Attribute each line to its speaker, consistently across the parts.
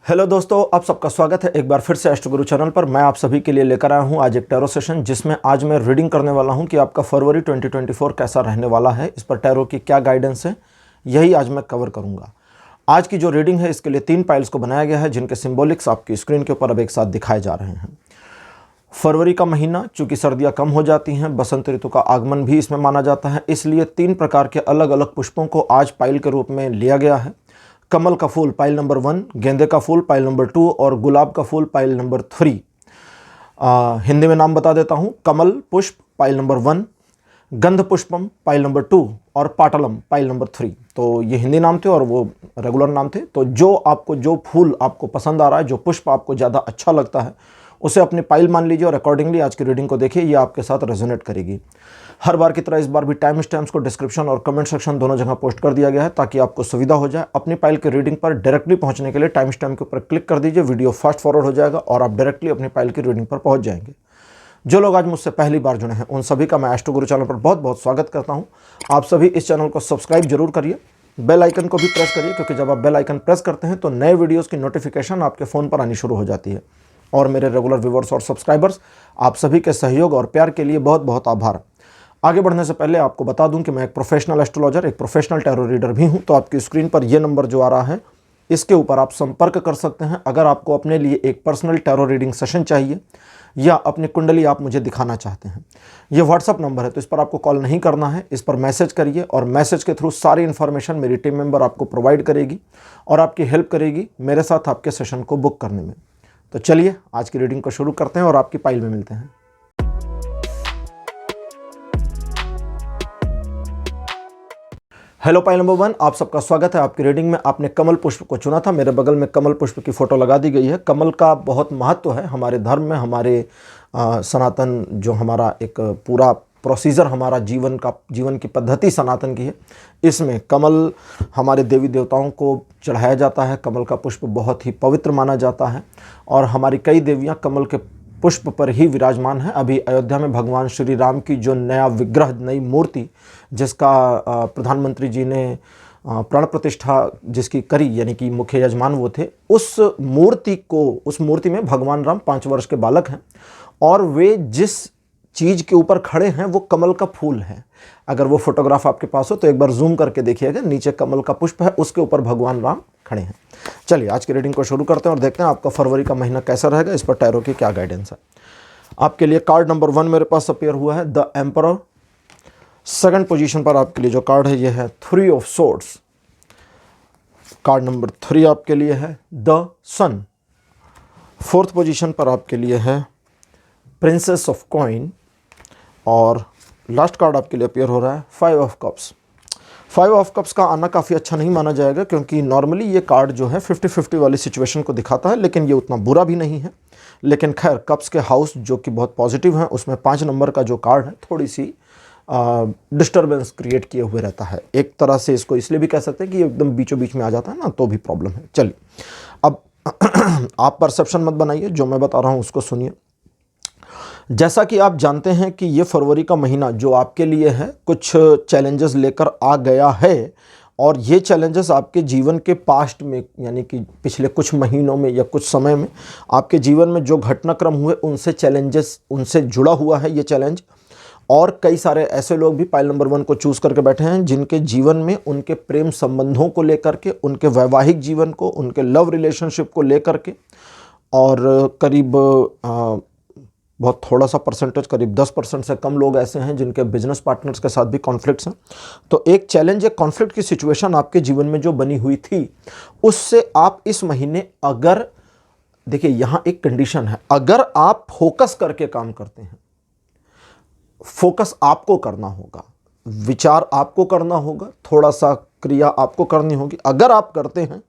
Speaker 1: Hello दोस्तों, आप सबका स्वागत है एक बार फिर से एस्ट्रो गुरु चैनल पर। मैं आप सभी के लिए लेकर आया हूं आज एक टैरो सेशन, जिसमें आज मैं रीडिंग करने वाला हूं कि आपका फरवरी 2024 कैसा रहने वाला है। इस पर टैरो की क्या गाइडेंस है, यही आज मैं कवर करूंगा। आज की जो रीडिंग है, इसके लिए 3 पाइल्स को बनाया गया है, जिनके सिंबॉलिक्स आपकी स्क्रीन के ऊपर अब एक साथ दिखाए जा रहे हैं। फरवरी का महीना, चूंकि सर्दियां कम हो जाती हैं, बसंत ऋतु का आगमन भी इसमें माना जाता है, इसलिए 3 प्रकार के अलग अलग पुष्पों को आज पाइल के रूप में लिया गया है। कमल का फूल पाइल नंबर 1, गेंदे का फूल पाइल नंबर 2 और गुलाब का फूल पाइल नंबर 3। हिंदी में नाम बता देता हूँ। कमल पुष्प पाइल नंबर 1, गंध पुष्पम पाइल नंबर 2 और पाटलम पाइल नंबर 3। तो ये हिंदी नाम थे और वो रेगुलर नाम थे। तो जो फूल आपको पसंद आ रहा है, जो पुष्प आपको ज़्यादा अच्छा लगता है, उसे अपनी पाइल मान लीजिए और अकॉर्डिंगली आज की रीडिंग को देखिए। ये आपके साथ रेजोनेट करेगी। हर बार की तरह इस बार भी टाइम स्टैम्प्स को डिस्क्रिप्शन और कमेंट सेक्शन दोनों जगह पोस्ट कर दिया गया है, ताकि आपको सुविधा हो जाए। अपनी पाइल की रीडिंग पर डायरेक्टली पहुंचने के लिए टाइम स्टैम्प के ऊपर क्लिक कर दीजिए, वीडियो फास्ट फॉरवर्ड हो जाएगा और आप डायरेक्टली अपनी पाइल की रीडिंग पर पहुंच जाएंगे। जो लोग आज मुझसे पहली बार जुड़े हैं, उन सभी का मैं एस्ट्रो गुरु चैनल पर बहुत बहुत स्वागत करता हूँ। आप सभी इस चैनल को सब्सक्राइब जरूर करिए, बेल आइकन को भी प्रेस करिए, क्योंकि जब आप बेल आइकन प्रेस करते हैं तो नए वीडियोज़ की नोटिफिकेशन आपके फ़ोन पर आनी शुरू हो जाती है। और मेरे रेगुलर व्यूवर्स और सब्सक्राइबर्स, आप सभी के सहयोग और प्यार के लिए बहुत बहुत आभार। आगे बढ़ने से पहले आपको बता दूं कि मैं एक प्रोफेशनल एस्ट्रोलॉजर, एक प्रोफेशनल टैरो रीडर भी हूं। तो आपकी स्क्रीन पर यह नंबर जो आ रहा है, इसके ऊपर आप संपर्क कर सकते हैं अगर आपको अपने लिए एक पर्सनल टैरो रीडिंग सेशन चाहिए या अपनी कुंडली आप मुझे दिखाना चाहते हैं। यह व्हाट्सअप नंबर है, तो इस पर आपको कॉल नहीं करना है, इस पर मैसेज करिए और मैसेज के थ्रू सारी इन्फॉर्मेशन मेरी टीम मेंबर आपको प्रोवाइड करेगी और आपकी हेल्प करेगी मेरे साथ आपके सेशन को बुक करने में। तो चलिए आज की रीडिंग को शुरू करते हैं और आपकी पाइल में मिलते हैं। हेलो पाइल नंबर 1, आप सबका स्वागत है आपकी रीडिंग में। आपने कमल पुष्प को चुना था। मेरे बगल में कमल पुष्प की फोटो लगा दी गई है। कमल का बहुत महत्व है हमारे धर्म में, हमारे सनातन जो हमारा एक पूरा प्रोसीजर, हमारा जीवन की पद्धति सनातन की है। इसमें कमल हमारे देवी देवताओं को चढ़ाया जाता है। कमल का पुष्प बहुत ही पवित्र माना जाता है और हमारी कई देवियां कमल के पुष्प पर ही विराजमान है। अभी अयोध्या में भगवान श्री राम की जो नया विग्रह, नई मूर्ति, जिसका प्रधानमंत्री जी ने प्राण प्रतिष्ठा जिसकी करी, यानी कि मुख्य यजमान वो थे, उस मूर्ति में भगवान राम 5 वर्ष के बालक हैं और वे जिस चीज़ के ऊपर खड़े हैं वो कमल का फूल है। अगर वो फोटोग्राफ आपके पास हो तो एक बार जूम करके देखिएगा, नीचे कमल का पुष्प है, उसके ऊपर भगवान राम खड़े हैं। चलिए आज की रीडिंग को शुरू करते हैं और देखते हैं आपका फरवरी का महीना कैसा रहेगा, इस पर टैरो की क्या गाइडेंस है। आपके लिए कार्ड नंबर 1 मेरे पास अपीयर हुआ है, द एम्परर। सेकंड पोजीशन पर आपके लिए जो कार्ड है ये है 3 ऑफ सोर्ड्स। कार्ड नंबर 3 आपके लिए है द सन। फोर्थ पोजीशन पर आपके लिए है प्रिंसेस ऑफ कॉइन और लास्ट कार्ड आपके लिए अपीयर हो रहा है 5 ऑफ कप्स। 5 ऑफ कप्स का आना काफ़ी अच्छा नहीं माना जाएगा, क्योंकि नॉर्मली ये कार्ड जो है 50-50 वाली सिचुएशन को दिखाता है, लेकिन ये उतना बुरा भी नहीं है। लेकिन खैर, कप्स के हाउस जो कि बहुत पॉजिटिव हैं, उसमें 5 नंबर का जो कार्ड है थोड़ी सी डिस्टर्बेंस क्रिएट किए हुए रहता है। एक तरह से इसको इसलिए भी कह सकते हैं कि एकदम बीचों बीच में आ जाता है ना, तो भी प्रॉब्लम है। चलिए अब आप परसेप्शन मत बनाइए, जो मैं बता रहा हूँ उसको सुनिए। जैसा कि आप जानते हैं कि ये फरवरी का महीना जो आपके लिए है, कुछ चैलेंजेस लेकर आ गया है और ये चैलेंजेस आपके जीवन के पास्ट में, यानी कि पिछले कुछ महीनों में या कुछ समय में आपके जीवन में जो घटनाक्रम हुए, उनसे जुड़ा हुआ है ये चैलेंज। और कई सारे ऐसे लोग भी पाइल नंबर 1 को चूज़ करके बैठे हैं, जिनके जीवन में उनके प्रेम संबंधों को लेकर के, उनके वैवाहिक जीवन को, उनके लव रिलेशनशिप को लेकर के, और करीब बहुत थोड़ा सा परसेंटेज, करीब 10% से कम लोग ऐसे हैं जिनके बिजनेस पार्टनर्स के साथ भी कॉन्फ्लिक्ट्स हैं। तो एक चैलेंज, एक कॉन्फ्लिक्ट की सिचुएशन आपके जीवन में जो बनी हुई थी, उससे आप इस महीने, अगर देखिए यहाँ एक कंडीशन है, अगर आप फोकस करके काम करते हैं, फोकस आपको करना होगा, विचार आपको करना होगा, थोड़ा सा क्रिया आपको करनी होगी। अगर आप करते हैं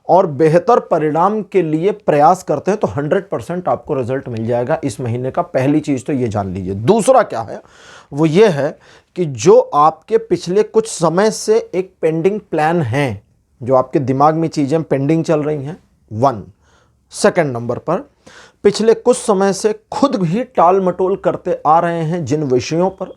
Speaker 1: और बेहतर परिणाम के लिए प्रयास करते हैं तो 100% आपको रिजल्ट मिल जाएगा इस महीने का। पहली चीज़ तो ये जान लीजिए। दूसरा क्या है, वो ये है कि जो आपके पिछले कुछ समय से एक पेंडिंग प्लान है, जो आपके दिमाग में चीज़ें पेंडिंग चल रही हैं, 1। सेकंड नंबर पर पिछले कुछ समय से खुद भी टाल मटोल करते आ रहे हैं जिन विषयों पर।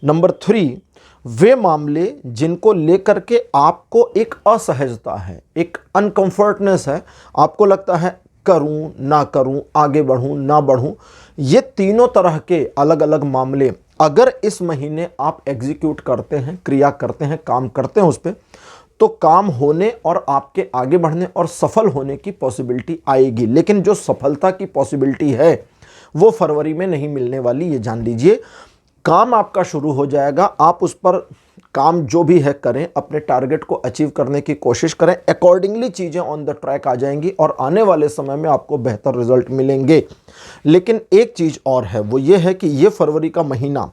Speaker 1: नंबर 3, वे मामले जिनको लेकर के आपको एक असहजता है, एक अनकंफर्टनेस है, आपको लगता है करूं ना करूं, आगे बढ़ूं ना बढ़ूं, ये तीनों तरह के अलग अलग मामले अगर इस महीने आप एग्जीक्यूट करते हैं, क्रिया करते हैं, काम करते हैं उस पर, तो काम होने और आपके आगे बढ़ने और सफल होने की पॉसिबिलिटी आएगी। लेकिन जो सफलता की पॉसिबिलिटी है वो फरवरी में नहीं मिलने वाली, ये जान लीजिए। काम आपका शुरू हो जाएगा, आप उस पर काम जो भी है करें, अपने टारगेट को अचीव करने की कोशिश करें, अकॉर्डिंगली चीज़ें ऑन द ट्रैक आ जाएंगी और आने वाले समय में आपको बेहतर रिजल्ट मिलेंगे। लेकिन एक चीज़ और है, वो ये है कि ये फरवरी का महीना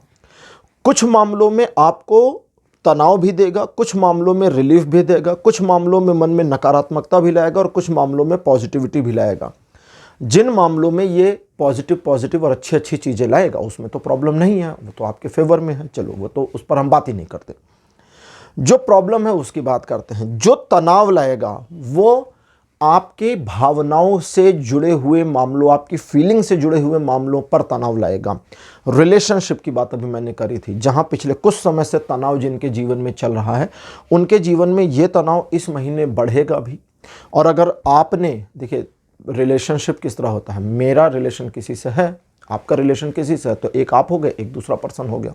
Speaker 1: कुछ मामलों में आपको तनाव भी देगा, कुछ मामलों में रिलीफ भी देगा, कुछ मामलों में मन में नकारात्मकता भी लाएगा और कुछ मामलों में पॉजिटिविटी भी लाएगा। जिन मामलों में ये पॉजिटिव और अच्छी अच्छी चीज़ें लाएगा उसमें तो प्रॉब्लम नहीं है, वो तो आपके फेवर में है, चलो वो तो उस पर हम बात ही नहीं करते। जो प्रॉब्लम है उसकी बात करते हैं। जो तनाव लाएगा वो आपके भावनाओं से जुड़े हुए मामलों, आपकी फीलिंग से जुड़े हुए मामलों पर तनाव लाएगा। रिलेशनशिप की बात अभी मैंने करी थी, जहां पिछले कुछ समय से तनाव जिनके जीवन में चल रहा है उनके जीवन में ये तनाव इस महीने बढ़ेगा भी। और अगर आपने, देखिए रिलेशनशिप किस तरह होता है, मेरा रिलेशन किसी से है, आपका रिलेशन किसी से है, तो एक आप हो गए, एक दूसरा पर्सन हो गया।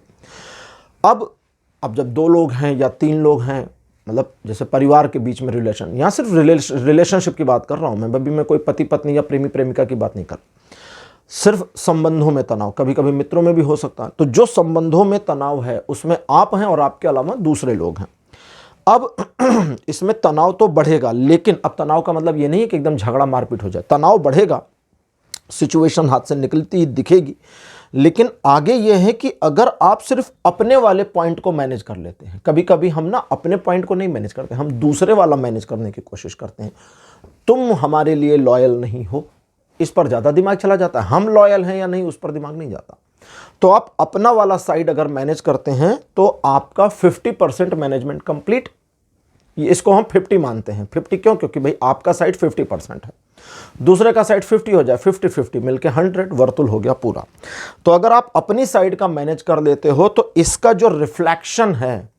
Speaker 1: अब जब दो लोग हैं या तीन लोग हैं, मतलब जैसे परिवार के बीच में रिलेशन, यहाँ सिर्फ रिलेशनशिप की बात कर रहा हूँ मैं, अभी मैं कोई पति पत्नी या प्रेमी प्रेमिका की बात नहीं कर, सिर्फ संबंधों में तनाव, कभी कभी मित्रों में भी हो सकता है। तो जो संबंधों में तनाव है उसमें आप हैं और आपके अलावा दूसरे लोग हैं। अब इसमें तनाव तो बढ़ेगा, लेकिन अब तनाव का मतलब ये नहीं है कि एकदम झगड़ा मारपीट हो जाए। तनाव बढ़ेगा, सिचुएशन हाथ से निकलती दिखेगी, लेकिन आगे ये है कि अगर आप सिर्फ अपने वाले पॉइंट को मैनेज कर लेते हैं, कभी कभी हम ना अपने पॉइंट को नहीं मैनेज करते, हम दूसरे वाला मैनेज करने की कोशिश करते हैं। तुम हमारे लिए लॉयल नहीं हो, इस पर ज़्यादा दिमाग चला जाता है। हम लॉयल हैं या नहीं उस पर दिमाग नहीं जाता। तो आप अपना वाला साइड अगर मैनेज करते हैं तो आपका 50% मैनेजमेंट कंप्लीट। इसको हम 50 मानते हैं। 50 क्यों? क्योंकि भाई आपका साइड 50% है, दूसरे का साइड 50 हो जाए, 50-50 मिलके 100, वर्तुल हो गया पूरा। तो अगर आप अपनी साइड का मैनेज कर लेते हो तो इसका जो रिफ्लेक्शन है,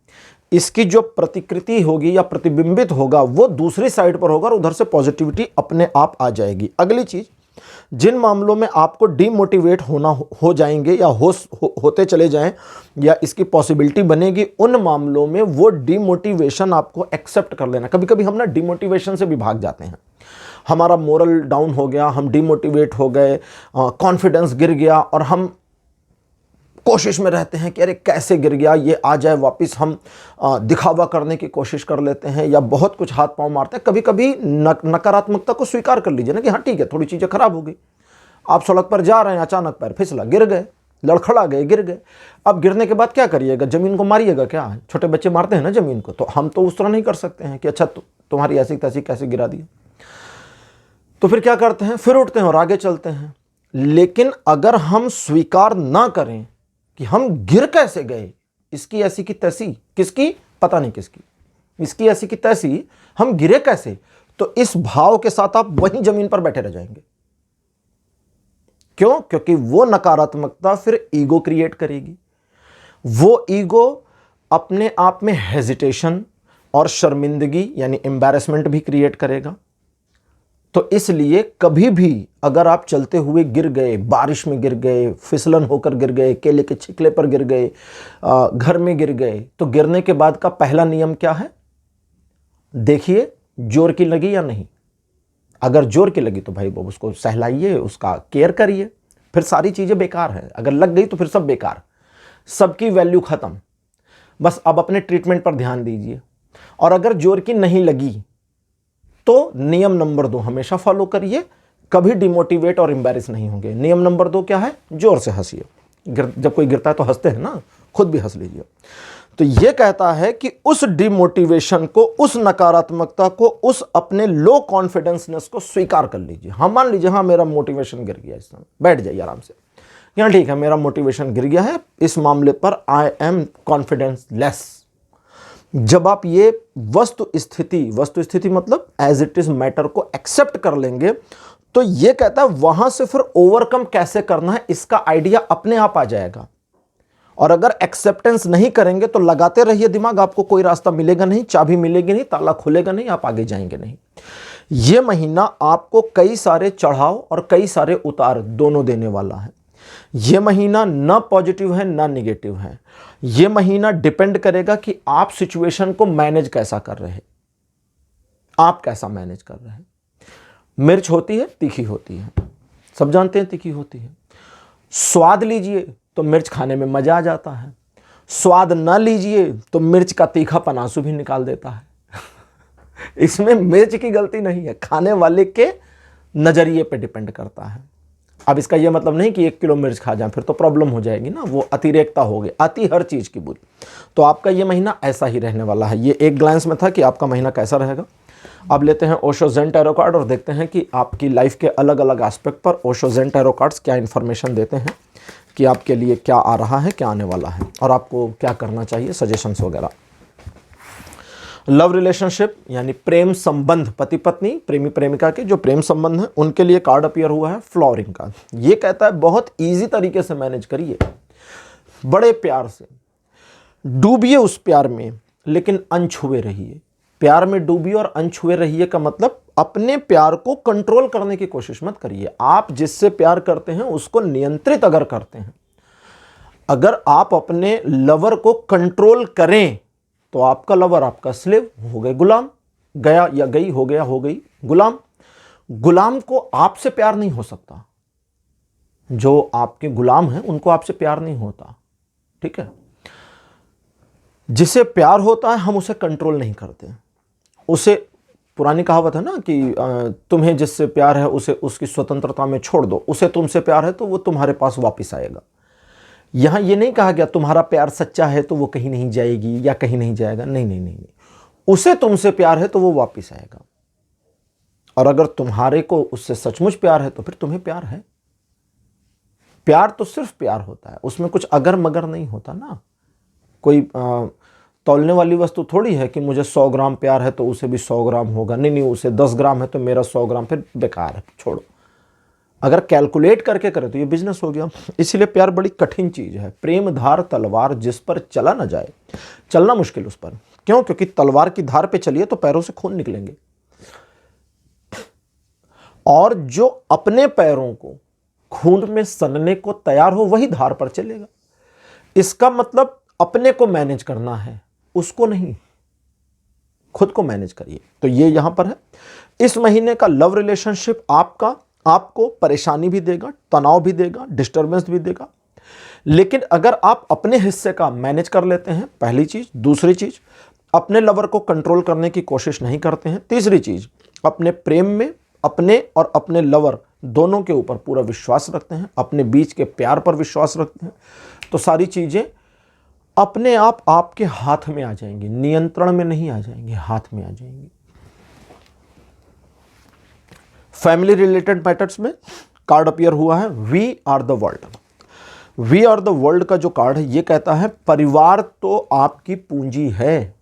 Speaker 1: इसकी जो प्रतिकृति होगी या प्रतिबिंबित होगा वो दूसरी साइड पर होगा और उधर से पॉजिटिविटी अपने आप आ जाएगी। अगली चीज, जिन मामलों में आपको डीमोटिवेट होना हो जाएंगे या होते चले जाएं या इसकी पॉसिबिलिटी बनेगी, उन मामलों में वो डीमोटिवेशन आपको एक्सेप्ट कर लेना। कभी कभी हम ना डीमोटिवेशन से भी भाग जाते हैं, हमारा मोरल डाउन हो गया, हम डीमोटिवेट हो गए, कॉन्फिडेंस गिर गया और हम कोशिश में रहते हैं कि अरे कैसे गिर गया, ये आ जाए वापस। हम दिखावा करने की कोशिश कर लेते हैं या बहुत कुछ हाथ पांव मारते हैं। कभी कभी नकारात्मकता को स्वीकार कर लीजिए ना कि हाँ ठीक है, थोड़ी चीज़ें खराब हो गई, आप सड़क पर जा रहे हैं, अचानक पैर फिसला, गिर गए, लड़खड़ा गए, गिर गए। अब गिरने के बाद क्या करिएगा? जमीन को मारिएगा क्या? छोटे बच्चे मारते हैं ना जमीन को, तो हम तो उस तरह नहीं कर सकते हैं कि अच्छा तुम्हारी ऐसी तैसी कैसे गिरा दी। तो फिर क्या करते हैं? फिर उठते हैं और आगे चलते हैं। लेकिन अगर हम स्वीकार ना करें कि हम गिर कैसे गए, इसकी ऐसी की तैसी, किसकी पता नहीं किसकी, इसकी ऐसी की तैसी, हम गिरे कैसे, तो इस भाव के साथ आप वहीं जमीन पर बैठे रह जाएंगे। क्यों? क्योंकि वो नकारात्मकता फिर ईगो क्रिएट करेगी। वो ईगो अपने आप में हेजिटेशन और शर्मिंदगी यानी एम्बैरेसमेंट भी क्रिएट करेगा। तो इसलिए कभी भी अगर आप चलते हुए गिर गए, बारिश में गिर गए, फिसलन होकर गिर गए, केले के छिकले पर गिर गए, घर में गिर गए, तो गिरने के बाद का पहला नियम क्या है? देखिए जोर की लगी या नहीं। अगर जोर की लगी तो भाई वो उसको सहलाइए, उसका केयर करिए, फिर सारी चीजें बेकार हैं। अगर लग गई तो फिर सब बेकार, सबकी वैल्यू खत्म। बस अब अपने ट्रीटमेंट पर ध्यान दीजिए। और अगर जोर की नहीं लगी तो नियम नंबर 2 हमेशा फॉलो करिए, कभी डिमोटिवेट और एम्बैरेस नहीं होंगे। नियम नंबर 2 क्या है? जोर से हंसिए। जब कोई गिरता है तो हंसते हैं ना, खुद भी हंस लीजिए। तो यह कहता है कि उस डिमोटिवेशन को, उस नकारात्मकता को, उस अपने लो कॉन्फिडेंसनेस को स्वीकार कर लीजिए। हाँ, मान लीजिए हाँ मेरा मोटिवेशन गिर गया, इस समय बैठ जाइए आराम से, यहाँ ठीक है मेरा मोटिवेशन गिर गया है, इस मामले पर आई एम कॉन्फिडेंस लेस। जब आप ये वस्तु स्थिति मतलब एज इट इज मैटर को एक्सेप्ट कर लेंगे, तो ये कहता है वहां से फिर ओवरकम कैसे करना है इसका आइडिया अपने आप आ जाएगा। और अगर एक्सेप्टेंस नहीं करेंगे तो लगाते रहिए दिमाग, आपको कोई रास्ता मिलेगा नहीं, चाबी मिलेगी नहीं, ताला खुलेगा नहीं, आप आगे जाएंगे नहीं। यह महीना आपको कई सारे चढ़ाव और कई सारे उतार दोनों देने वाला है। यह महीना ना पॉजिटिव है ना निगेटिव है। यह महीना डिपेंड करेगा कि आप सिचुएशन को मैनेज कैसा कर रहे हैं, आप कैसा मैनेज कर रहे हैं। मिर्च होती है, तीखी होती है, सब जानते हैं तीखी होती है। स्वाद लीजिए तो मिर्च खाने में मजा आ जाता है, स्वाद ना लीजिए तो मिर्च का तीखापन आंसू भी निकाल देता है। इसमें मिर्च की गलती नहीं है, खाने वाले के नजरिए पे डिपेंड करता है। अब इसका यह मतलब नहीं कि 1 किलो मिर्च खा जाए, फिर तो प्रॉब्लम हो जाएगी ना, वो अतिरेकता होगी, अति हर चीज की बुरी। तो आपका यह महीना ऐसा ही रहने वाला है। ये एक ग्लांस में था कि आपका महीना कैसा रहेगा। अब लेते हैं ओशो ज़ेन टैरो कार्ड और देखते हैं कि आपकी लाइफ के अलग अलग एस्पेक्ट पर ओशो ज़ेन टैरो कार्ड्स क्या इन्फॉर्मेशन देते हैं कि आपके लिए क्या आ रहा है, क्या आने वाला है और आपको क्या करना चाहिए, सजेशंस वगैरह। लव रिलेशनशिप यानी प्रेम संबंध, पति पत्नी प्रेमी प्रेमिका के जो प्रेम संबंध है उनके लिए कार्ड अपीयर हुआ है फ्लोरिंग का। ये कहता है बहुत इजी तरीके से मैनेज करिए, बड़े प्यार से डूबिए उस प्यार में, लेकिन अनछुए रहिए। प्यार में डूबिए और अनछुए रहिए का मतलब अपने प्यार को कंट्रोल करने की कोशिश मत करिए। आप जिससे प्यार करते हैं उसको नियंत्रित अगर करते हैं, अगर आप अपने लवर को कंट्रोल करें तो आपका लवर आपका स्लेव हो गए, गुलाम, गया या गई, हो गया हो गई गुलाम। गुलाम को आपसे प्यार नहीं हो सकता, जो आपके गुलाम हैं उनको आपसे प्यार नहीं होता, ठीक है। जिसे प्यार होता है हम उसे कंट्रोल नहीं करते, उसे, पुरानी कहावत है ना कि तुम्हें जिससे प्यार है उसे उसकी स्वतंत्रता में छोड़ दो, उसे तुमसे प्यार है तो वो तुम्हारे पास वापस आएगा। यहां ये नहीं कहा गया तुम्हारा प्यार सच्चा है तो वो कहीं नहीं जाएगी या कहीं नहीं जाएगा, नहीं नहीं नहीं, उसे तुमसे प्यार है तो वो वापस आएगा। और अगर तुम्हारे को उससे सचमुच प्यार है तो फिर तुम्हें प्यार है। प्यार तो सिर्फ प्यार होता है, उसमें कुछ अगर मगर नहीं होता ना। कोई तौलने वाली वस्तु थोड़ी है कि मुझे 100 ग्राम प्यार है तो उसे भी 100 ग्राम होगा, नहीं नहीं, उसे 10 ग्राम है तो मेरा 100 ग्राम, फिर बेकार है, छोड़ो। अगर कैलकुलेट करके करे तो ये बिजनेस हो गया। इसीलिए प्यार बड़ी कठिन चीज है। प्रेम धार तलवार जिस पर चला ना जाए, चलना मुश्किल उस पर। क्यों? क्योंकि तलवार की धार पे चलिए तो पैरों से खून निकलेंगे, और जो अपने पैरों को खून में सनने को तैयार हो वही धार पर चलेगा। इसका मतलब अपने को मैनेज करना है, उसको नहीं, खुद को मैनेज करिए। तो ये यहां पर है। इस महीने का लव रिलेशनशिप आपको परेशानी भी देगा, तनाव भी देगा, डिस्टर्बेंस भी देगा, लेकिन अगर आप अपने हिस्से का मैनेज कर लेते हैं, पहली चीज। दूसरी चीज, अपने लवर को कंट्रोल करने की कोशिश नहीं करते हैं। तीसरी चीज, अपने प्रेम में अपने और अपने लवर दोनों के ऊपर पूरा विश्वास रखते हैं, अपने बीच के प्यार पर विश्वास रखते हैं, तो सारी चीजें अपने आप आपके हाथ में आ जाएंगी, नियंत्रण में नहीं आ जाएंगी, हाथ में आ जाएंगी। फैमिली रिलेटेड मैटर्स में कार्ड अपीयर हुआ है we are the world. We are the world का जो कार्ड है ये कहता है परिवार तो आपकी पूंजी है।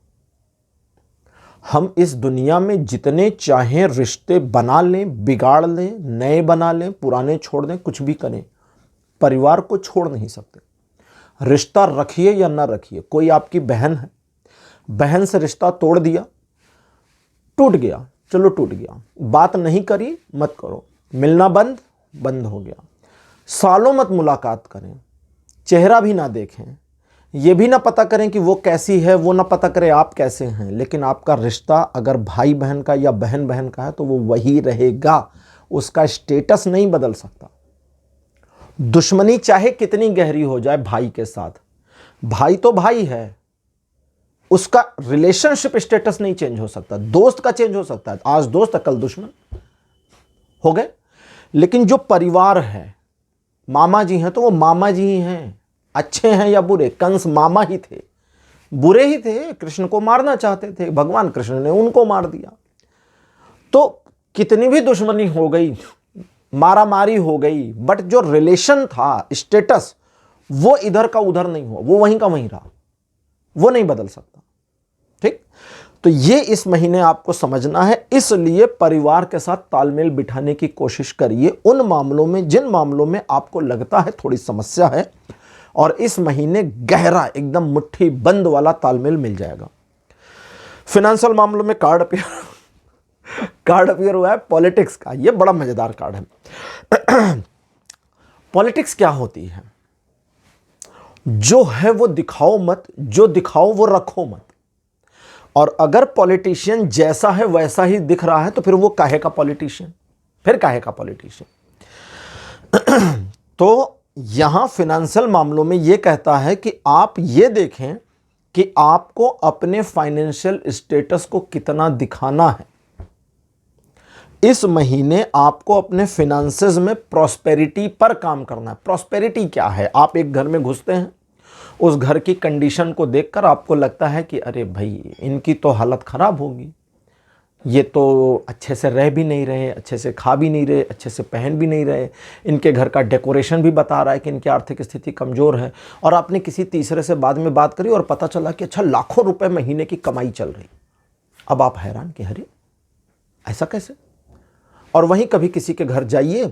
Speaker 1: हम इस दुनिया में जितने चाहें रिश्ते बना लें, बिगाड़ लें, नए बना लें, पुराने छोड़ दें, कुछ भी करें, परिवार को छोड़ नहीं सकते। रिश्ता रखिए या ना रखिए, कोई आपकी बहन है, बहन से रिश्ता तोड़ दिया, टूट गया, चलो टूट गया, बात नहीं करी मत करो, मिलना बंद हो गया, सालों मत मुलाकात करें, चेहरा भी ना देखें, ये भी ना पता करें कि वो कैसी है, वो ना पता करें आप कैसे हैं, लेकिन आपका रिश्ता अगर भाई बहन का या बहन बहन का है तो वो वही रहेगा, उसका स्टेटस नहीं बदल सकता। दुश्मनी चाहे कितनी गहरी हो जाए भाई के साथ, भाई तो भाई है, उसका रिलेशनशिप स्टेटस नहीं चेंज हो सकता। दोस्त का चेंज हो सकता है, आज दोस्त कल दुश्मन हो गए, लेकिन जो परिवार है, मामा जी हैं तो वो मामा जी ही हैं, अच्छे हैं या बुरे। कंस मामा ही थे, बुरे ही थे, कृष्ण को मारना चाहते थे, भगवान कृष्ण ने उनको मार दिया। तो कितनी भी दुश्मनी हो गई, मारा मारी हो गई, बट जो रिलेशन था, स्टेटस, वो इधर का उधर नहीं हुआ, वो वहीं का वहीं रहा, वो नहीं बदल सकता। ठीक, तो ये इस महीने आपको समझना है। इसलिए परिवार के साथ तालमेल बिठाने की कोशिश करिए उन मामलों में जिन मामलों में आपको लगता है थोड़ी समस्या है, और इस महीने गहरा एकदम मुट्ठी बंद वाला तालमेल मिल जाएगा। फिनेंशियल मामलों में कार्ड अपियर हुआ है पॉलिटिक्स का। ये बड़ा मजेदार कार्ड है। पॉलिटिक्स क्या होती है? जो है वो दिखाओ मत, जो दिखाओ वो रखो मत। और अगर पॉलिटिशियन जैसा है वैसा ही दिख रहा है तो फिर वो काहे का पॉलिटिशियन, फिर काहे का पॉलिटिशियन। तो यहां फाइनेंशियल मामलों में यह कहता है कि आप ये देखें कि आपको अपने फाइनेंशियल स्टेटस को कितना दिखाना है। इस महीने आपको अपने फिनेंसेस में प्रॉस्पेरिटी पर काम करना है। प्रॉस्पेरिटी क्या है? आप एक घर में घुसते हैं, उस घर की कंडीशन को देखकर आपको लगता है कि अरे भाई इनकी तो हालत खराब होगी, ये तो अच्छे से रह भी नहीं रहे, अच्छे से खा भी नहीं रहे, अच्छे से पहन भी नहीं रहे, इनके घर का डेकोरेशन भी बता रहा है कि इनकी आर्थिक स्थिति कमज़ोर है। और आपने किसी तीसरे से बाद में बात करी और पता चला कि अच्छा लाखों रुपए महीने की कमाई चल रही। अब आप हैरान कि अरे ऐसा कैसे? और वहीं कभी किसी के घर जाइए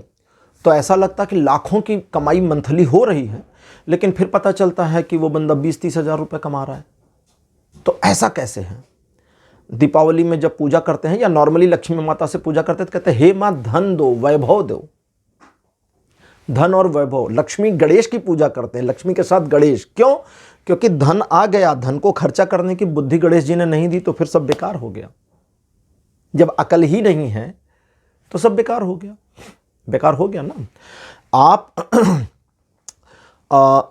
Speaker 1: तो ऐसा लगता कि लाखों की कमाई मंथली हो रही है, लेकिन फिर पता चलता है कि वो बंदा 20-30 हज़ार रुपये कमा रहा है। तो ऐसा कैसे है? दीपावली में जब पूजा करते हैं या नॉर्मली लक्ष्मी माता से पूजा करते हैं तो कहते हैं हे माँ धन दो, वैभव दो। धन और वैभव, लक्ष्मी गणेश की पूजा करते हैं, लक्ष्मी के साथ गणेश। क्यों? क्योंकि धन आ गया, धन को खर्चा करने की बुद्धि गणेश जी ने नहीं दी तो फिर सब बेकार हो गया। जब अकल ही नहीं है तो सब बेकार हो गया, बेकार हो गया ना। आप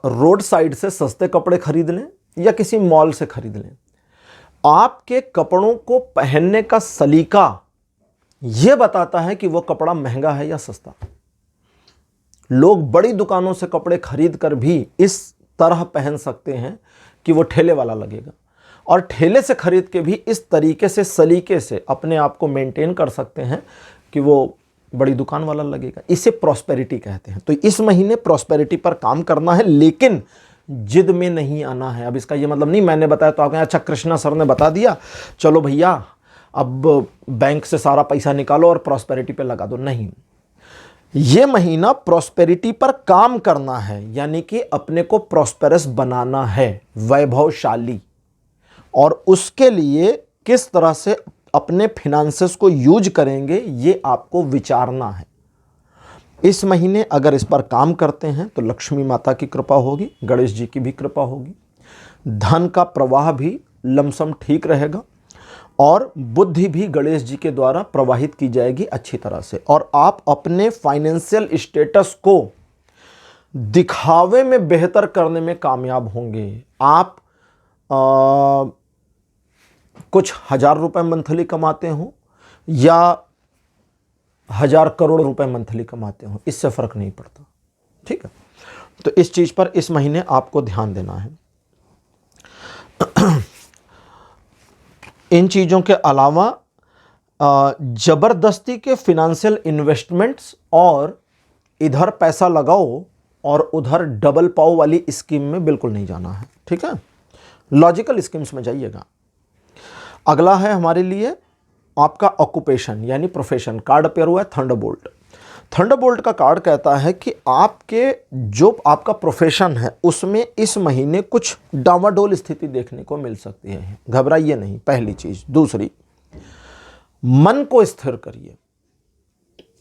Speaker 1: रोड साइड से सस्ते कपड़े खरीद लें या किसी मॉल से खरीद लें, आपके कपड़ों को पहनने का सलीका यह बताता है कि वह कपड़ा महंगा है या सस्ता। लोग बड़ी दुकानों से कपड़े खरीद कर भी इस तरह पहन सकते हैं कि वो ठेले वाला लगेगा, और ठेले से खरीद के भी इस तरीके से सलीके से अपने आप को मेंटेन कर सकते हैं कि वो बड़ी दुकान वाला लगेगा। इसे प्रॉस्पेरिटी कहते हैं। तो इस महीने प्रॉस्पेरिटी पर काम करना है, लेकिन जिद में नहीं आना है। अब इसका ये मतलब नहीं मैंने बताया तो आप कहें अच्छा कृष्णा सर ने बता दिया चलो भैया अब बैंक से सारा पैसा निकालो और प्रॉस्पेरिटी पे लगा दो। नहीं, ये महीना प्रॉस्पेरिटी पर काम करना है, यानी कि अपने को प्रॉस्पेरस बनाना है, वैभवशाली। और उसके लिए किस तरह से अपने फिनेंसेस को यूज करेंगे ये आपको विचारना है। इस महीने अगर इस पर काम करते हैं तो लक्ष्मी माता की कृपा होगी, गणेश जी की भी कृपा होगी, धन का प्रवाह भी लमसम ठीक रहेगा और बुद्धि भी गणेश जी के द्वारा प्रवाहित की जाएगी अच्छी तरह से। और आप अपने फाइनेंशियल स्टेटस को दिखावे में बेहतर करने में कामयाब होंगे। आप कुछ हजार रुपए मंथली कमाते हो या 1000 करोड़ रुपए मंथली कमाते हो, इससे फर्क नहीं पड़ता। ठीक है, तो इस चीज पर इस महीने आपको ध्यान देना है। इन चीजों के अलावा जबरदस्ती के फिनेंशियल इन्वेस्टमेंट्स और इधर पैसा लगाओ और उधर डबल पाओ वाली स्कीम में बिल्कुल नहीं जाना है। ठीक है, लॉजिकल स्कीम्स में जाइएगा। अगला है हमारे लिए आपका ऑक्यूपेशन यानी प्रोफेशन। कार्ड पेयर हुआ है थंडरबोल्ट। थंडरबोल्ट का कार्ड कहता है कि आपके जो आपका प्रोफेशन है उसमें इस महीने कुछ डामाडोल स्थिति देखने को मिल सकती है। घबराइए नहीं, पहली चीज। दूसरी, मन को स्थिर करिए।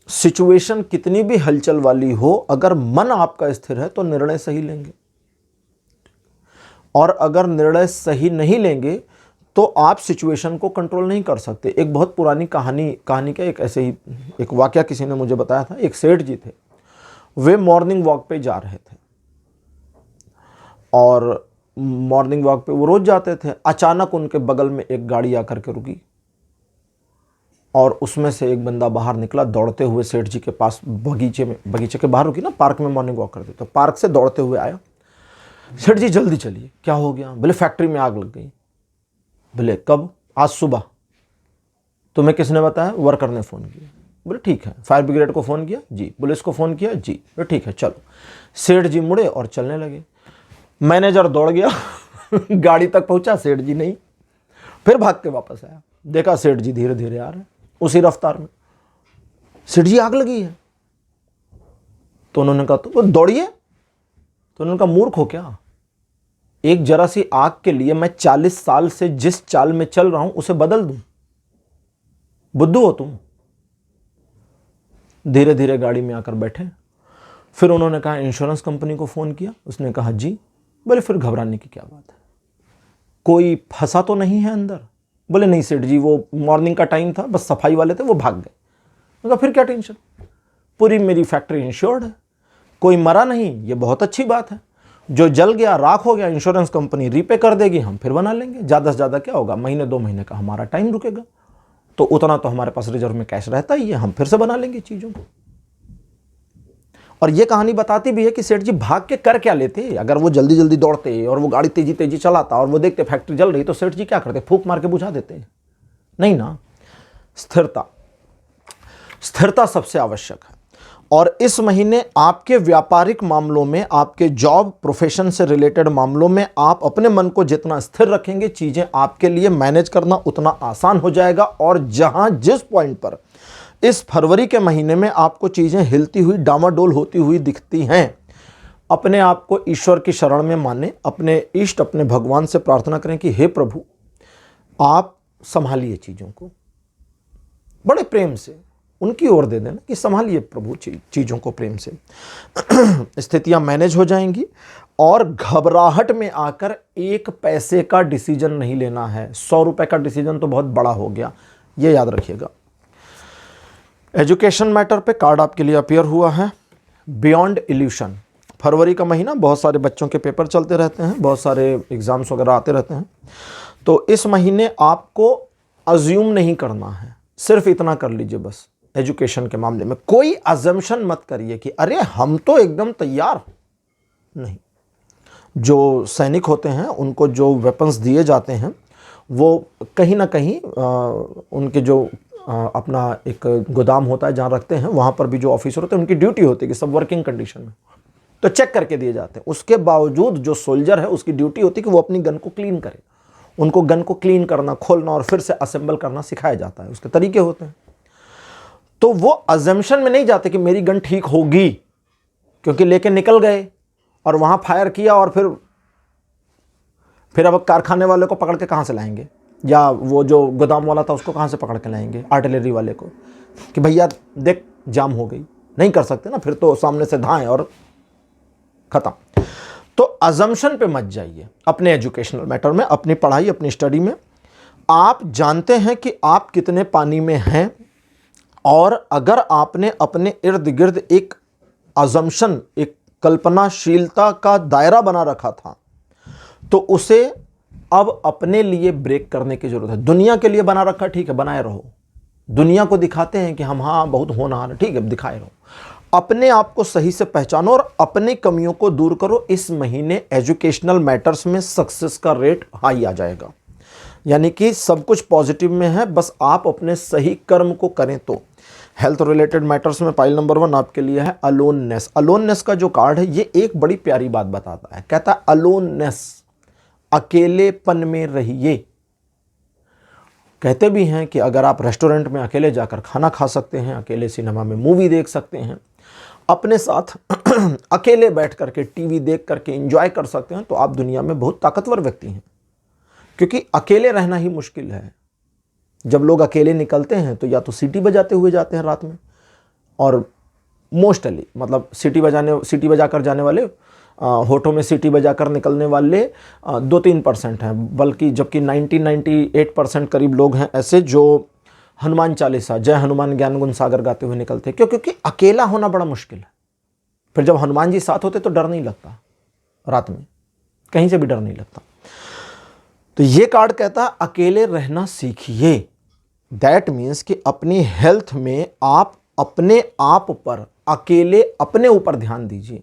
Speaker 1: सिचुएशन कितनी भी हलचल वाली हो, अगर मन आपका स्थिर है तो निर्णय सही लेंगे, और अगर निर्णय सही नहीं लेंगे तो आप सिचुएशन को कंट्रोल नहीं कर सकते। एक बहुत पुरानी कहानी का एक ऐसे ही एक वाकया किसी ने मुझे बताया था। एक सेठ जी थे, वे मॉर्निंग वॉक पे जा रहे थे और मॉर्निंग वॉक पे वो रोज जाते थे। अचानक उनके बगल में एक गाड़ी आकर के रुकी और उसमें से एक बंदा बाहर निकला दौड़ते हुए सेठ जी के पास। बगीचे के बाहर रुकी ना, पार्क में मॉर्निंग वॉक करते, तो पार्क से दौड़ते हुए आया। सेठ जी जल्दी चलिए, क्या हो गया? बोले फैक्ट्री में आग लग गई। बोले कब? आज सुबह। तुम्हें किसने बताया? वर्कर ने फ़ोन किया। बोले ठीक है। फायर ब्रिगेड को फ़ोन किया? जी। पुलिस को फ़ोन किया? जी। बोले ठीक है चलो। सेठ जी मुड़े और चलने लगे। मैनेजर दौड़ गया गाड़ी तक पहुंचा, सेठ जी नहीं। फिर भाग के वापस आया, देखा सेठ जी धीरे धीरे आ रहे हैं उसी रफ्तार में। सेठ जी आग लगी है। तो उन्होंने कहा तो दौड़िए। तो उन्होंने कहा मूर्ख हो क्या, एक जरा सी आग के लिए मैं 40 साल से जिस चाल में चल रहा हूं उसे बदल दूं, बुद्धू हो तुम। धीरे धीरे गाड़ी में आकर बैठे। फिर उन्होंने कहा इंश्योरेंस कंपनी को फोन किया, उसने कहा जी। बोले फिर घबराने की क्या बात है, कोई फंसा तो नहीं है अंदर? बोले नहीं सेठ जी, वो मॉर्निंग का टाइम था, बस सफाई वाले थे, वो भाग गए। मैं कहा फिर क्या टेंशन, पूरी मेरी फैक्ट्री इंश्योर्ड है, कोई मरा नहीं, ये बहुत अच्छी बात है। जो जल गया राख हो गया इंश्योरेंस कंपनी रीपे कर देगी, हम फिर बना लेंगे। ज़्यादा से ज़्यादा क्या होगा, महीने 2 महीने का हमारा टाइम रुकेगा, तो उतना तो हमारे पास रिजर्व में कैश रहता ही है, हम फिर से बना लेंगे चीज़ों को। और ये कहानी बताती भी है कि सेठ जी भाग के कर क्या लेते। अगर वो जल्दी जल्दी दौड़ते और वो गाड़ी तेजी तेजी चलाता और वो देखते फैक्ट्री जल रही, तो सेठ जी क्या करते, फूंक मार के बुझा देते? नहीं ना। स्थिरता, स्थिरता सबसे आवश्यक है। और इस महीने आपके व्यापारिक मामलों में, आपके जॉब प्रोफेशन से रिलेटेड मामलों में आप अपने मन को जितना स्थिर रखेंगे, चीजें आपके लिए मैनेज करना उतना आसान हो जाएगा। और जहां जिस पॉइंट पर इस फरवरी के महीने में आपको चीजें हिलती हुई डामाडोल होती हुई दिखती हैं, अपने आप को ईश्वर की शरण में माने, अपने इष्ट अपने भगवान से प्रार्थना करें कि हे प्रभु आप संभालिए चीजों को, बड़े प्रेम से उनकी ओर दे देना कि संभालिए प्रभु चीज़ों को प्रेम से। स्थितियां मैनेज हो जाएंगी। और घबराहट में आकर 1 पैसे का डिसीजन नहीं लेना है। 100 रुपए का डिसीजन तो बहुत बड़ा हो गया, ये याद रखिएगा। एजुकेशन मैटर पे कार्ड आपके लिए अपीयर हुआ है, बियॉन्ड इल्यूशन। फरवरी का महीना, बहुत सारे बच्चों के पेपर चलते रहते हैं, बहुत सारे एग्जाम्स वगैरह आते रहते हैं। तो इस महीने आपको अज्यूम नहीं करना है, सिर्फ इतना कर लीजिए बस, एजुकेशन के मामले में कोई अजम्पशन मत करिए कि अरे हम तो एकदम तैयार नहीं। जो सैनिक होते हैं उनको जो वेपन्स दिए जाते हैं वो कहीं ना कहीं उनके जो अपना एक गोदाम होता है जहाँ रखते हैं, वहाँ पर भी जो ऑफिसर होते हैं उनकी ड्यूटी होती है कि सब वर्किंग कंडीशन में, तो चेक करके दिए जाते हैं। उसके बावजूद जो सोल्जर है उसकी ड्यूटी होती है कि वो अपनी गन को क्लीन करे। उनको गन को क्लीन करना, खोलना और फिर से असेंबल करना सिखाया जाता है, उसके तरीके होते हैं। तो वो अजम्पशन में नहीं जाते कि मेरी गन ठीक होगी, क्योंकि लेके निकल गए और वहां फायर किया और फिर अब कारखाने वाले को पकड़ के कहां से लाएंगे, या वो जो गोदाम वाला था उसको कहां से पकड़ के लाएंगे, आर्टिलरी वाले को, कि भैया देख जाम हो गई। नहीं कर सकते ना, फिर तो सामने से धाएं और खत्म। तो अजम्पशन पे मत जाइए अपने एजुकेशनल मैटर में, अपनी पढ़ाई, अपनी स्टडी में। आप जानते हैं कि आप कितने पानी में हैं, और अगर आपने अपने इर्द गिर्द एक अजम्पशन, एक कल्पनाशीलता का दायरा बना रखा था, तो उसे अब अपने लिए ब्रेक करने की जरूरत है। दुनिया के लिए बना रखा, ठीक है बनाए रहो, दुनिया को दिखाते हैं कि हम हाँ बहुत होनहार, ठीक है दिखाए रहो। अपने आप को सही से पहचानो और अपनी कमियों को दूर करो। इस महीने एजुकेशनल मैटर्स में सक्सेस का रेट हाई आ जाएगा, यानी कि सब कुछ पॉजिटिव में है, बस आप अपने सही कर्म को करें तो। हेल्थ रिलेटेड मैटर्स में पाइल नंबर 1 आपके लिए है अलोननेस। अलोननेस का जो कार्ड है ये एक बड़ी प्यारी बात बताता है, कहता है अलोननेस, अकेलेपन में रहिए। कहते भी हैं कि अगर आप रेस्टोरेंट में अकेले जाकर खाना खा सकते हैं, अकेले सिनेमा में मूवी देख सकते हैं, अपने साथ अकेले बैठ करके टीवी देख करके एंजॉय कर सकते हैं, तो आप दुनिया में बहुत ताकतवर व्यक्ति हैं। क्योंकि अकेले रहना ही मुश्किल है। जब लोग अकेले निकलते हैं तो या तो सीटी बजाते हुए जाते हैं रात में, और मोस्टली मतलब सीटी बजाकर जाने वाले, होठों में सीटी बजाकर निकलने वाले 2-3% हैं, बल्कि जबकि 98% करीब लोग हैं ऐसे जो हनुमान चालीसा, जय हनुमान ज्ञान गुण सागर गाते हुए निकलते हैं। क्योंकि अकेला होना बड़ा मुश्किल है। फिर जब हनुमान जी साथ होते तो डर नहीं लगता, रात में कहीं से भी डर नहीं लगता। तो ये कार्ड कहता है अकेले रहना सीखिए। दैट मीन्स कि अपनी हेल्थ में आप अपने आप पर अकेले अपने ऊपर ध्यान दीजिए।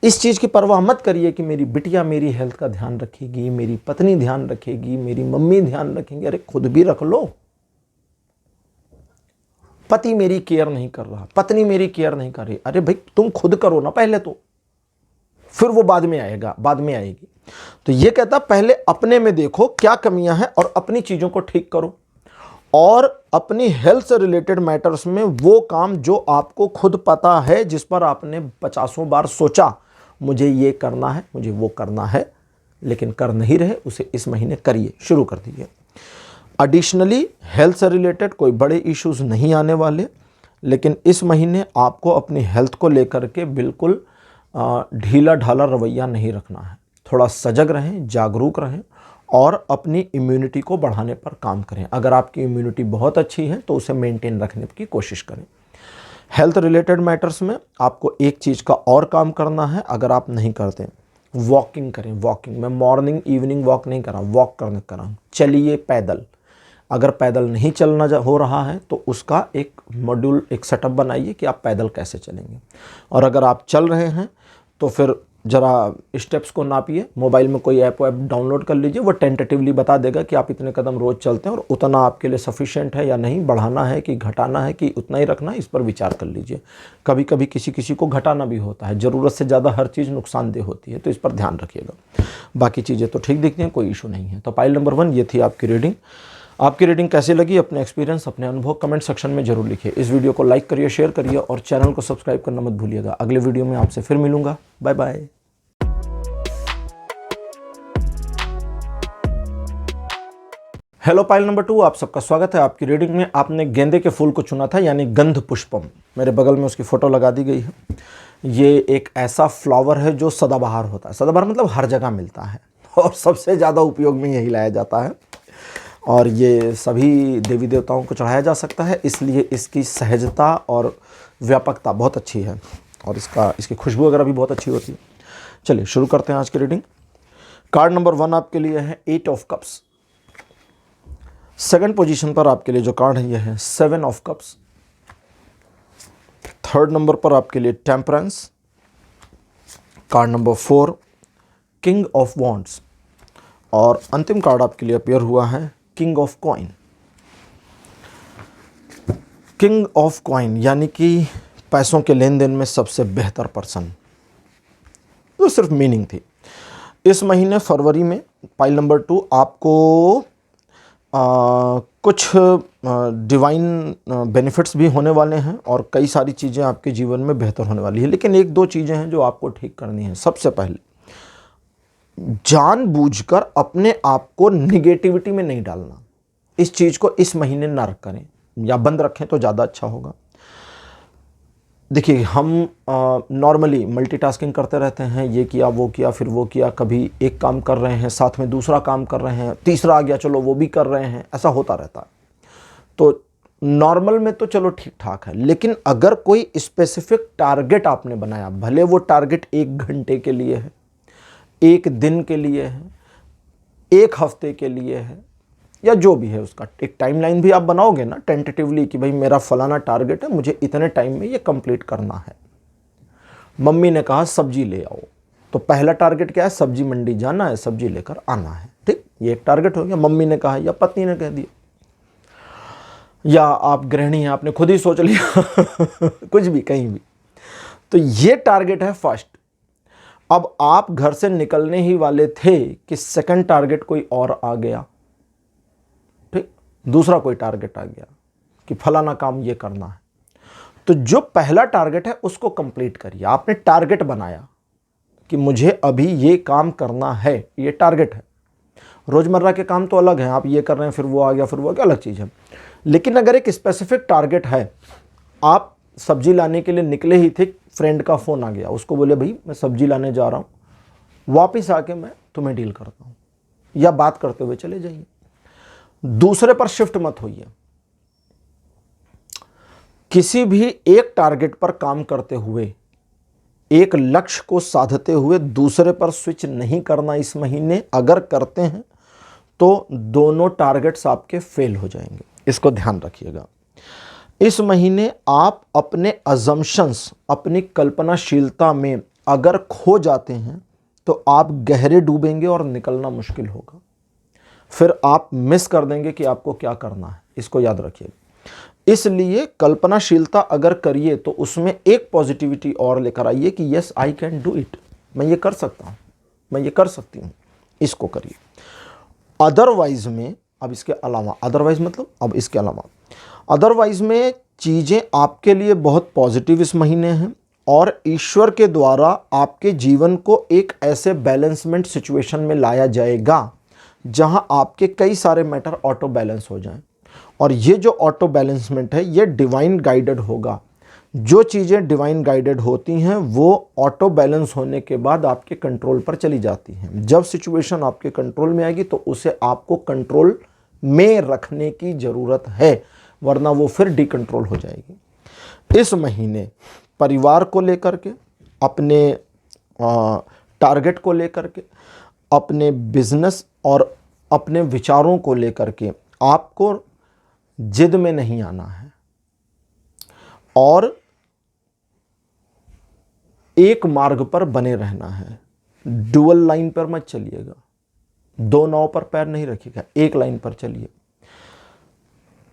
Speaker 1: इस चीज की परवाह मत करिए कि मेरी बिटिया मेरी हेल्थ का ध्यान रखेगी, मेरी पत्नी ध्यान रखेगी, मेरी मम्मी ध्यान रखेंगे। अरे खुद भी रख लो। पति मेरी केयर नहीं कर रहा, पत्नी मेरी केयर नहीं कर रही, अरे भाई तुम खुद करो ना पहले, तो फिर वो बाद में आएगा, बाद में आएगी। तो ये कहता पहले अपने में देखो क्या कमियां हैं और अपनी चीजों को ठीक करो, और अपनी हेल्थ से रिलेटेड मैटर्स में वो काम जो आपको खुद पता है, जिस पर आपने 50 बार सोचा, मुझे ये करना है, मुझे वो करना है, लेकिन कर नहीं रहे, उसे इस महीने करिए, शुरू कर दीजिए। एडिशनली हेल्थ से रिलेटेड कोई बड़े इश्यूज नहीं आने वाले, लेकिन इस महीने आपको अपनी हेल्थ को लेकर के बिल्कुल ढीला ढाला रवैया नहीं रखना है। थोड़ा सजग रहें, जागरूक रहें और अपनी इम्यूनिटी को बढ़ाने पर काम करें। अगर आपकी इम्यूनिटी बहुत अच्छी है तो उसे मेंटेन रखने की कोशिश करें। हेल्थ रिलेटेड मैटर्स में आपको एक चीज़ का और काम करना है, अगर आप नहीं करते, वॉकिंग करें। वॉकिंग में मॉर्निंग इवनिंग वॉक नहीं करा, वॉक करने करा, चलिए पैदल। अगर पैदल नहीं चलना हो रहा है तो उसका एक मॉड्यूल, एक सेटअप बनाइए कि आप पैदल कैसे चलेंगे। और अगर आप चल रहे हैं तो फिर ज़रा स्टेप्स को नापिए। मोबाइल में कोई ऐप डाउनलोड कर लीजिए, वो टेंटेटिवली बता देगा कि आप इतने कदम रोज़ चलते हैं और उतना आपके लिए सफिशिएंट है या नहीं, बढ़ाना है कि घटाना है कि उतना ही रखना है, इस पर विचार कर लीजिए। कभी कभी किसी किसी को घटाना भी होता है, ज़रूरत से ज़्यादा हर चीज़ नुकसानदेह होती है, तो इस पर ध्यान रखिएगा। बाकी चीज़ें तो ठीक दिखती हैं, कोई इशू नहीं है। तो पाइल नंबर 1 ये थी आपकी रीडिंग। आपकी रीडिंग कैसी लगी, अपने एक्सपीरियंस, अपने अनुभव कमेंट सेक्शन में जरूर लिखिए। इस वीडियो को लाइक करिए, शेयर करिए और चैनल को सब्सक्राइब करना मत भूलिएगा। अगले वीडियो में आपसे फिर मिलूंगा। Bye bye. Hello pile number 2, आप सबका स्वागत है। आपकी रीडिंग में आपने गेंदे के फूल को चुना था, यानी गंध पुष्पम। मेरे बगल में उसकी फ़ोटो लगा दी गई है। ये एक ऐसा फ्लावर है जो सदाबहार होता है। सदाबहार मतलब हर जगह मिलता है और सबसे ज़्यादा उपयोग में यही लाया जाता है, और ये सभी देवी देवताओं को चढ़ाया जा सकता है, इसलिए इसकी सहजता और व्यापकता बहुत अच्छी है और इसकी खुशबू वगैरह भी बहुत अच्छी होती है। चलिए शुरू करते हैं आज की रीडिंग। कार्ड नंबर 1 आपके लिए है 8 ऑफ कप्स। सेकंड पोजीशन पर आपके लिए जो कार्ड है यह है 7 ऑफ कप्स। थर्ड नंबर पर आपके लिए temperance. Card number 4 king of wands. और अंतिम कार्ड आपके लिए अपीयर हुआ है king of coin. King of coin यानी कि पैसों के लेन देन में सबसे बेहतर पर्सन। तो सिर्फ मीनिंग थी। इस महीने फरवरी में पाइल नंबर 2 आपको कुछ डिवाइन बेनिफिट्स भी होने वाले हैं और कई सारी चीज़ें आपके जीवन में बेहतर होने वाली है, लेकिन 1-2 चीज़ें हैं जो आपको ठीक करनी है। सबसे पहले, जानबूझकर अपने आप को निगेटिविटी में नहीं डालना। इस चीज़ को इस महीने ना करें या बंद रखें तो ज़्यादा अच्छा होगा। देखिए, हम नॉर्मली मल्टीटास्किंग करते रहते हैं, ये किया वो किया फिर वो किया, कभी एक काम कर रहे हैं साथ में दूसरा काम कर रहे हैं, तीसरा आ गया चलो वो भी कर रहे हैं, ऐसा होता रहता है। तो नॉर्मल में तो चलो ठीक ठाक है, लेकिन अगर कोई स्पेसिफिक टारगेट आपने बनाया, भले वो टारगेट 1 घंटे के लिए है, 1 दिन के लिए है, 1 हफ्ते के लिए है, या जो भी है, उसका एक टाइमलाइन भी आप बनाओगे ना टेंटेटिवली कि भाई मेरा फलाना टारगेट है, मुझे इतने टाइम में ये कंप्लीट करना है। मम्मी ने कहा सब्जी ले आओ, तो पहला टारगेट क्या है? सब्जी मंडी जाना है, सब्जी लेकर आना है। ठीक, ये एक टारगेट हो गया। मम्मी ने कहा या पत्नी ने कह दिया, या आप गृहिणी हैं, आपने खुद ही सोच लिया कुछ भी, कहीं भी, तो ये टारगेट है फर्स्ट। अब आप घर से निकलने ही वाले थे कि सेकंड टारगेट कोई और आ गया, दूसरा कोई टारगेट आ गया कि फलाना काम ये करना है। तो जो पहला टारगेट है उसको कंप्लीट करिए। आपने टारगेट बनाया कि मुझे अभी ये काम करना है, ये टारगेट है। रोजमर्रा के काम तो अलग हैं, आप ये कर रहे हैं फिर वो आ गया फिर वो आ गया, अलग चीज़ है। लेकिन अगर एक स्पेसिफिक टारगेट है, आप सब्जी लाने के लिए निकले ही थे, फ्रेंड का फ़ोन आ गया, उसको बोले भाई मैं सब्जी लाने जा रहा हूँ, वापिस आके मैं तुम्हें डील करता हूँ, या बात करते हुए चले जाइए। दूसरे पर शिफ्ट मत होइए। किसी भी एक टारगेट पर काम करते हुए, एक लक्ष्य को साधते हुए दूसरे पर स्विच नहीं करना इस महीने। अगर करते हैं तो दोनों टारगेट्स आपके फेल हो जाएंगे, इसको ध्यान रखिएगा। इस महीने आप अपने अजम्पशंस, अपनी कल्पनाशीलता में अगर खो जाते हैं तो आप गहरे डूबेंगे और निकलना मुश्किल होगा। फिर आप मिस कर देंगे कि आपको क्या करना है, इसको याद रखिए। इसलिए कल्पनाशीलता अगर करिए तो उसमें एक पॉजिटिविटी और लेकर आइए कि yes I can do it, मैं ये कर सकता हूँ, मैं ये कर सकती हूँ, इसको करिए। अदरवाइज में, अब इसके अलावा, अदरवाइज मतलब अब इसके अलावा, अदरवाइज में चीज़ें आपके लिए बहुत पॉजिटिव इस महीने हैं और ईश्वर के द्वारा आपके जीवन को एक ऐसे बैलेंसमेंट सिचुएशन में लाया जाएगा जहां आपके कई सारे मैटर ऑटो बैलेंस हो जाएं। और ये जो ऑटो बैलेंसमेंट है ये डिवाइन गाइडेड होगा। जो चीज़ें डिवाइन गाइडेड होती हैं वो ऑटो बैलेंस होने के बाद आपके कंट्रोल पर चली जाती हैं। जब सिचुएशन आपके कंट्रोल में आएगी तो उसे आपको कंट्रोल में रखने की ज़रूरत है, वरना वो फिर डिकंट्रोल हो जाएगी। इस महीने परिवार को लेकर के, अपने टारगेट को लेकर के, अपने बिजनेस और अपने विचारों को लेकर के आपको जिद में नहीं आना है और एक मार्ग पर बने रहना है। डुअल लाइन पर मत चलिएगा, दो नाव पर पैर नहीं रखिएगा, एक लाइन पर चलिए।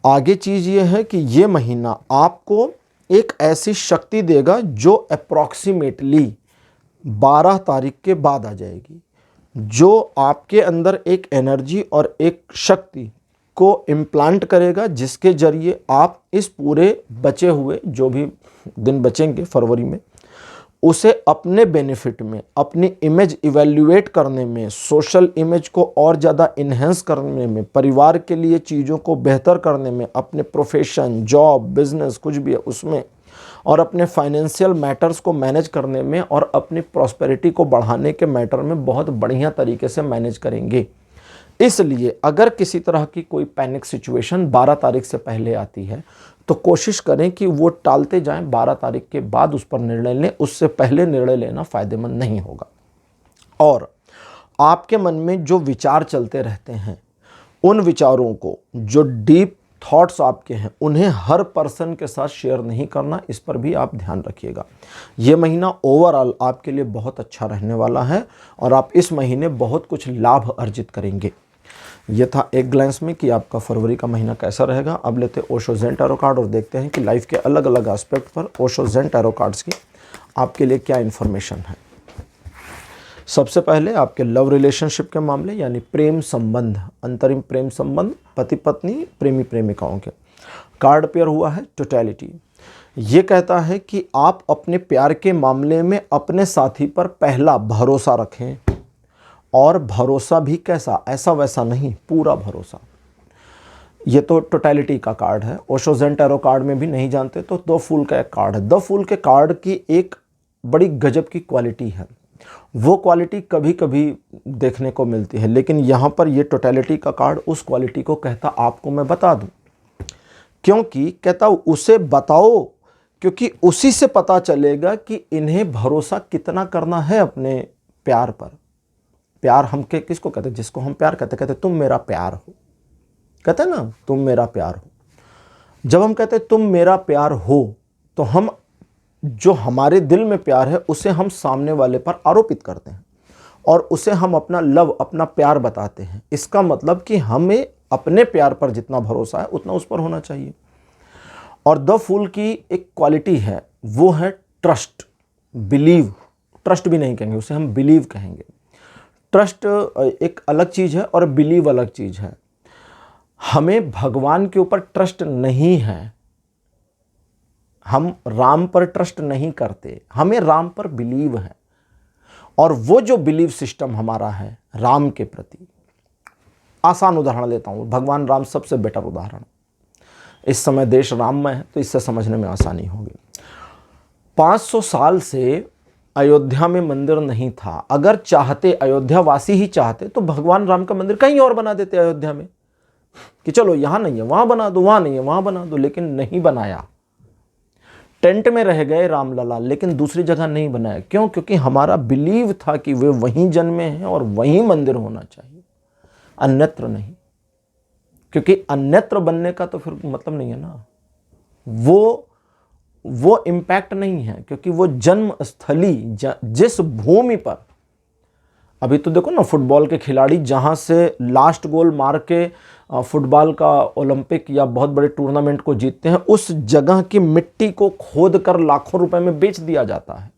Speaker 1: आगे चीज ये है कि ये महीना आपको एक ऐसी शक्ति देगा जो अप्रॉक्सीमेटली 12 तारीख के बाद आ जाएगी, जो आपके अंदर एक एनर्जी और एक शक्ति को इम्प्लांट करेगा, जिसके जरिए आप इस पूरे बचे हुए जो भी दिन बचेंगे फरवरी में उसे अपने बेनिफिट में, अपनी इमेज इवैल्यूएट करने में, सोशल इमेज को और ज़्यादा इन्हेंस करने में, परिवार के लिए चीज़ों को बेहतर करने में, अपने प्रोफेशन, जॉब, बिजनेस कुछ भी है उसमें, और अपने फाइनेंशियल मैटर्स को मैनेज करने में और अपनी प्रॉस्पेरिटी को बढ़ाने के मैटर में बहुत बढ़िया तरीके से मैनेज करेंगे। इसलिए अगर किसी तरह की कोई पैनिक सिचुएशन 12 तारीख से पहले आती है तो कोशिश करें कि वो टालते जाएं, 12 तारीख के बाद उस पर निर्णय लें, उससे पहले निर्णय लेना फ़ायदेमंद नहीं होगा। और आपके मन में जो विचार चलते रहते हैं उन विचारों को, जो डीप थॉट्स आपके हैं, उन्हें हर पर्सन के साथ शेयर नहीं करना, इस पर भी आप ध्यान रखिएगा। ये महीना ओवरऑल आपके लिए बहुत अच्छा रहने वाला है और आप इस महीने बहुत कुछ लाभ अर्जित करेंगे। ये था एक ग्लैंस में कि आपका फरवरी का महीना कैसा रहेगा। अब लेते हैं ओशो ज़ेन टैरो कार्ड और देखते हैं कि लाइफ के अलग अलग एस्पेक्ट पर ओशो ज़ेन टैरो कार्ड्स की आपके लिए क्या इन्फॉर्मेशन है। सबसे पहले आपके लव रिलेशनशिप के मामले, यानी प्रेम संबंध, अंतरिम प्रेम संबंध, पति पत्नी, प्रेमी प्रेमिकाओं के कार्ड पेयर हुआ है टोटलिटी। ये कहता है कि आप अपने प्यार के मामले में अपने साथी पर पहला भरोसा रखें, और भरोसा भी कैसा, ऐसा वैसा नहीं, पूरा भरोसा। ये तो टोटलिटी का कार्ड है। ओशो ज़ेन टैरो कार्ड में भी नहीं जानते तो द फूल का एक कार्ड है। द फूल के कार्ड की एक बड़ी गजब की क्वालिटी है, वो क्वालिटी कभी कभी देखने को मिलती है, लेकिन यहाँ पर ये टोटलिटी का कार्ड उस क्वालिटी को कहता आपको मैं बता दूँ, क्योंकि कहता उसे बताओ, क्योंकि उसी से पता चलेगा कि इन्हें भरोसा कितना करना है अपने प्यार पर। प्यार हम के किसको कहते हैं? जिसको हम प्यार कहते तुम मेरा प्यार हो, कहते हैं ना तुम मेरा प्यार हो। जब हम कहते तुम मेरा प्यार हो तो हम जो हमारे दिल में प्यार है उसे हम सामने वाले पर आरोपित करते हैं और उसे हम अपना लव, अपना प्यार बताते हैं। इसका मतलब कि हमें अपने प्यार पर जितना भरोसा है उतना उस पर होना चाहिए। और द फूल की एक क्वालिटी है, वो है ट्रस्ट, बिलीव। ट्रस्ट भी नहीं कहेंगे उसे, हम बिलीव कहेंगे। ट्रस्ट एक अलग चीज़ है और बिलीव अलग चीज़ है। हमें भगवान के ऊपर ट्रस्ट नहीं है, हम राम पर ट्रस्ट नहीं करते, हमें राम पर बिलीव है। और वो जो बिलीव सिस्टम हमारा है राम के प्रति, आसान उदाहरण लेता हूँ, भगवान राम सबसे बेटर उदाहरण। इस समय देश राममय है तो इससे समझने में आसानी होगी। 500 साल से अयोध्या में मंदिर नहीं था। अगर चाहते, अयोध्या वासी ही चाहते तो भगवान राम का मंदिर कहीं और बना देते अयोध्या में, कि चलो यहाँ नहीं है वहाँ बना दो, वहाँ नहीं है वहाँ बना दो, लेकिन नहीं बनाया। टेंट में रह गए रामलला, लेकिन दूसरी जगह नहीं बनाया। क्यों? क्योंकि हमारा बिलीव था कि वे वहीं जन्मे हैं और वहीं मंदिर होना चाहिए, अन्यत्र नहीं। क्योंकि अन्यत्र बनने का तो फिर मतलब नहीं है ना, वो इम्पैक्ट नहीं है, क्योंकि वो जन्म स्थली जिस भूमि पर, अभी तो देखो ना फुटबॉल के खिलाड़ी जहां से लास्ट गोल मार के फुटबॉल का ओलंपिक या बहुत बड़े टूर्नामेंट को जीतते हैं, उस जगह की मिट्टी को खोद कर लाखों रुपए में बेच दिया जाता है।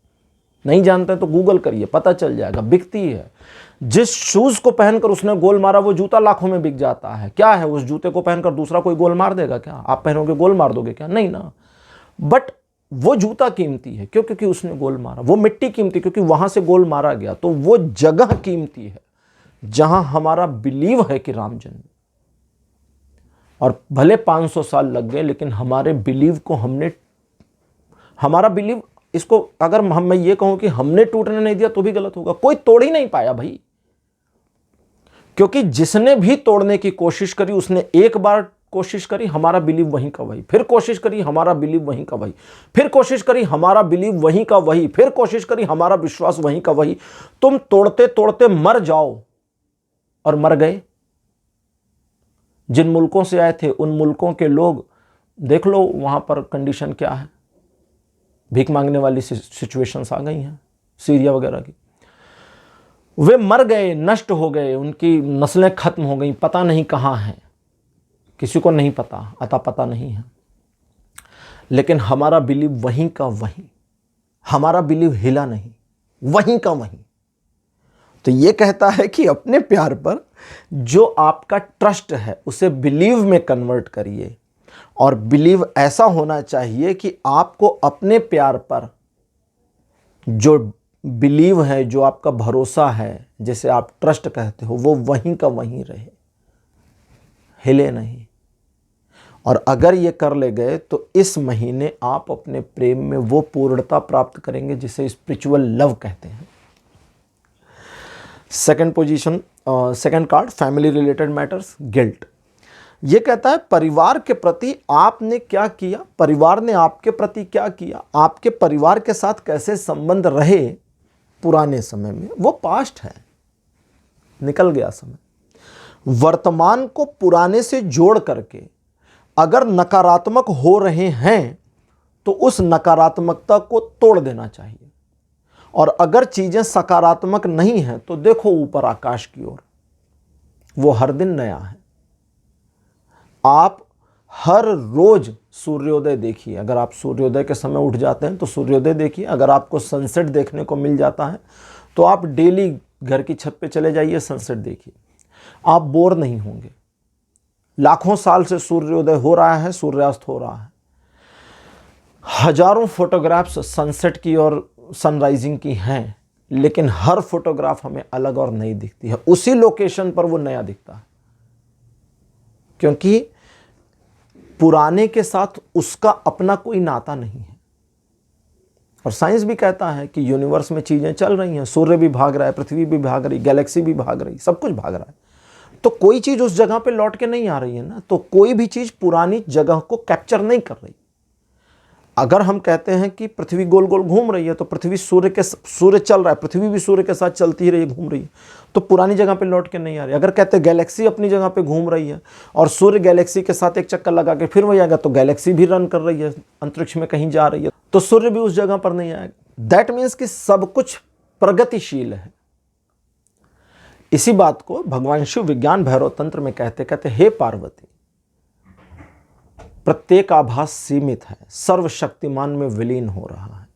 Speaker 1: नहीं जानते तो गूगल करिए, पता चल जाएगा, बिकती है। जिस शूज को पहनकर उसने गोल मारा वो जूता लाखों में बिक जाता है। क्या है, उस जूते को पहनकर दूसरा कोई गोल मार देगा क्या? आप पहनोगे गोल मार दोगे क्या? नहीं ना। बट वो जूता कीमती है, क्यों? क्योंकि उसने गोल मारा। वो मिट्टी कीमती क्योंकि वहां से गोल मारा गया। तो वो जगह कीमती है जहां हमारा बिलीव है कि राम जन्म। और भले 500 साल लग गए, लेकिन हमारे बिलीव को हमारा बिलीव, इसको अगर मैं ये कहूं कि हमने टूटने नहीं दिया तो भी गलत होगा। कोई तोड़ ही नहीं पाया भाई, क्योंकि जिसने भी तोड़ने की कोशिश करी उसने एक बार कोशिश करी, हमारा बिलीव वहीं का वही, फिर कोशिश करी, हमारा बिलीव वहीं का वही, फिर कोशिश करी, हमारा बिलीव वहीं का वही, फिर कोशिश करी, हमारा विश्वास वहीं का वही। तुम तोड़ते तोड़ते मर जाओ, और मर गए। जिन मुल्कों से आए थे उन मुल्कों के लोग देख लो वहां पर कंडीशन क्या है। भीख मांगने वाली सिचुएशंस आ गई हैं सीरिया वगैरह की। वे मर गए, नष्ट हो गए, उनकी नस्लें खत्म हो गई, पता नहीं कहां हैं, किसी को नहीं पता, अता पता नहीं है। लेकिन हमारा बिलीव वहीं का वहीं, हमारा बिलीव हिला नहीं, वहीं का वहीं। तो ये कहता है कि अपने प्यार पर जो आपका ट्रस्ट है उसे बिलीव में कन्वर्ट करिए। और बिलीव ऐसा होना चाहिए कि आपको अपने प्यार पर जो बिलीव है, जो आपका भरोसा है, जिसे आप ट्रस्ट कहते हो, वो वहीं का वहीं रहे, हिले नहीं। और अगर ये कर ले गए तो इस महीने आप अपने प्रेम में वो पूर्णता प्राप्त करेंगे जिसे स्पिरिचुअल लव कहते हैं। Second position, second card, family related matters, guilt. ये कहता है परिवार के प्रति आपने क्या किया, परिवार ने आपके प्रति क्या किया, आपके परिवार के साथ कैसे संबंध रहे पुराने समय में, वो पास्ट है, निकल गया समय। वर्तमान को पुराने से जोड़ करके अगर नकारात्मक हो रहे हैं तो उस नकारात्मकता को तोड़ देना चाहिए। और अगर चीजें सकारात्मक नहीं हैं तो देखो ऊपर आकाश की ओर, वो हर दिन नया है। आप हर रोज सूर्योदय देखिए। अगर आप सूर्योदय के समय उठ जाते हैं तो सूर्योदय देखिए। अगर आपको सनसेट देखने को मिल जाता है तो आप डेली घर की छत पे चले जाइए, सनसेट देखिए, आप बोर नहीं होंगे। लाखों साल से सूर्योदय हो रहा है, सूर्यास्त हो रहा है। हजारों फोटोग्राफ्स सनसेट की और सनराइजिंग की हैं, लेकिन हर फोटोग्राफ हमें अलग और नई दिखती है। उसी लोकेशन पर वो नया दिखता है, क्योंकि पुराने के साथ उसका अपना कोई नाता नहीं है। और साइंस भी कहता है कि यूनिवर्स में चीजें चल रही हैं, सूर्य भी भाग रहा है, पृथ्वी भी भाग रही, गैलेक्सी भी भाग रही, सब कुछ भाग रहा है। तो कोई चीज उस जगह पे लौट के नहीं आ रही है ना, तो कोई भी चीज पुरानी जगह को कैप्चर नहीं कर रही। अगर हम कहते हैं कि पृथ्वी गोल गोल घूम रही है तो सूर्य चल रहा है, पृथ्वी भी सूर्य के साथ चलती ही रही, घूम रही है, तो पुरानी जगह पे लौट के नहीं आ रही। अगर कहते हैं गैलेक्सी अपनी जगह पे घूम रही है और सूर्य गैलेक्सी के साथ एक चक्कर लगा के फिर वही आएगा, तो गैलेक्सी भी रन कर रही है, अंतरिक्ष में कहीं जा रही है, तो सूर्य भी उस जगह पर नहीं आएगा। दैट मीन्स कि सब कुछ प्रगतिशील है। इसी बात को भगवान शिव विज्ञान भैरव तंत्र में कहते हे पार्वती, प्रत्येक आभास सीमित है, सर्वशक्तिमान में विलीन हो रहा है।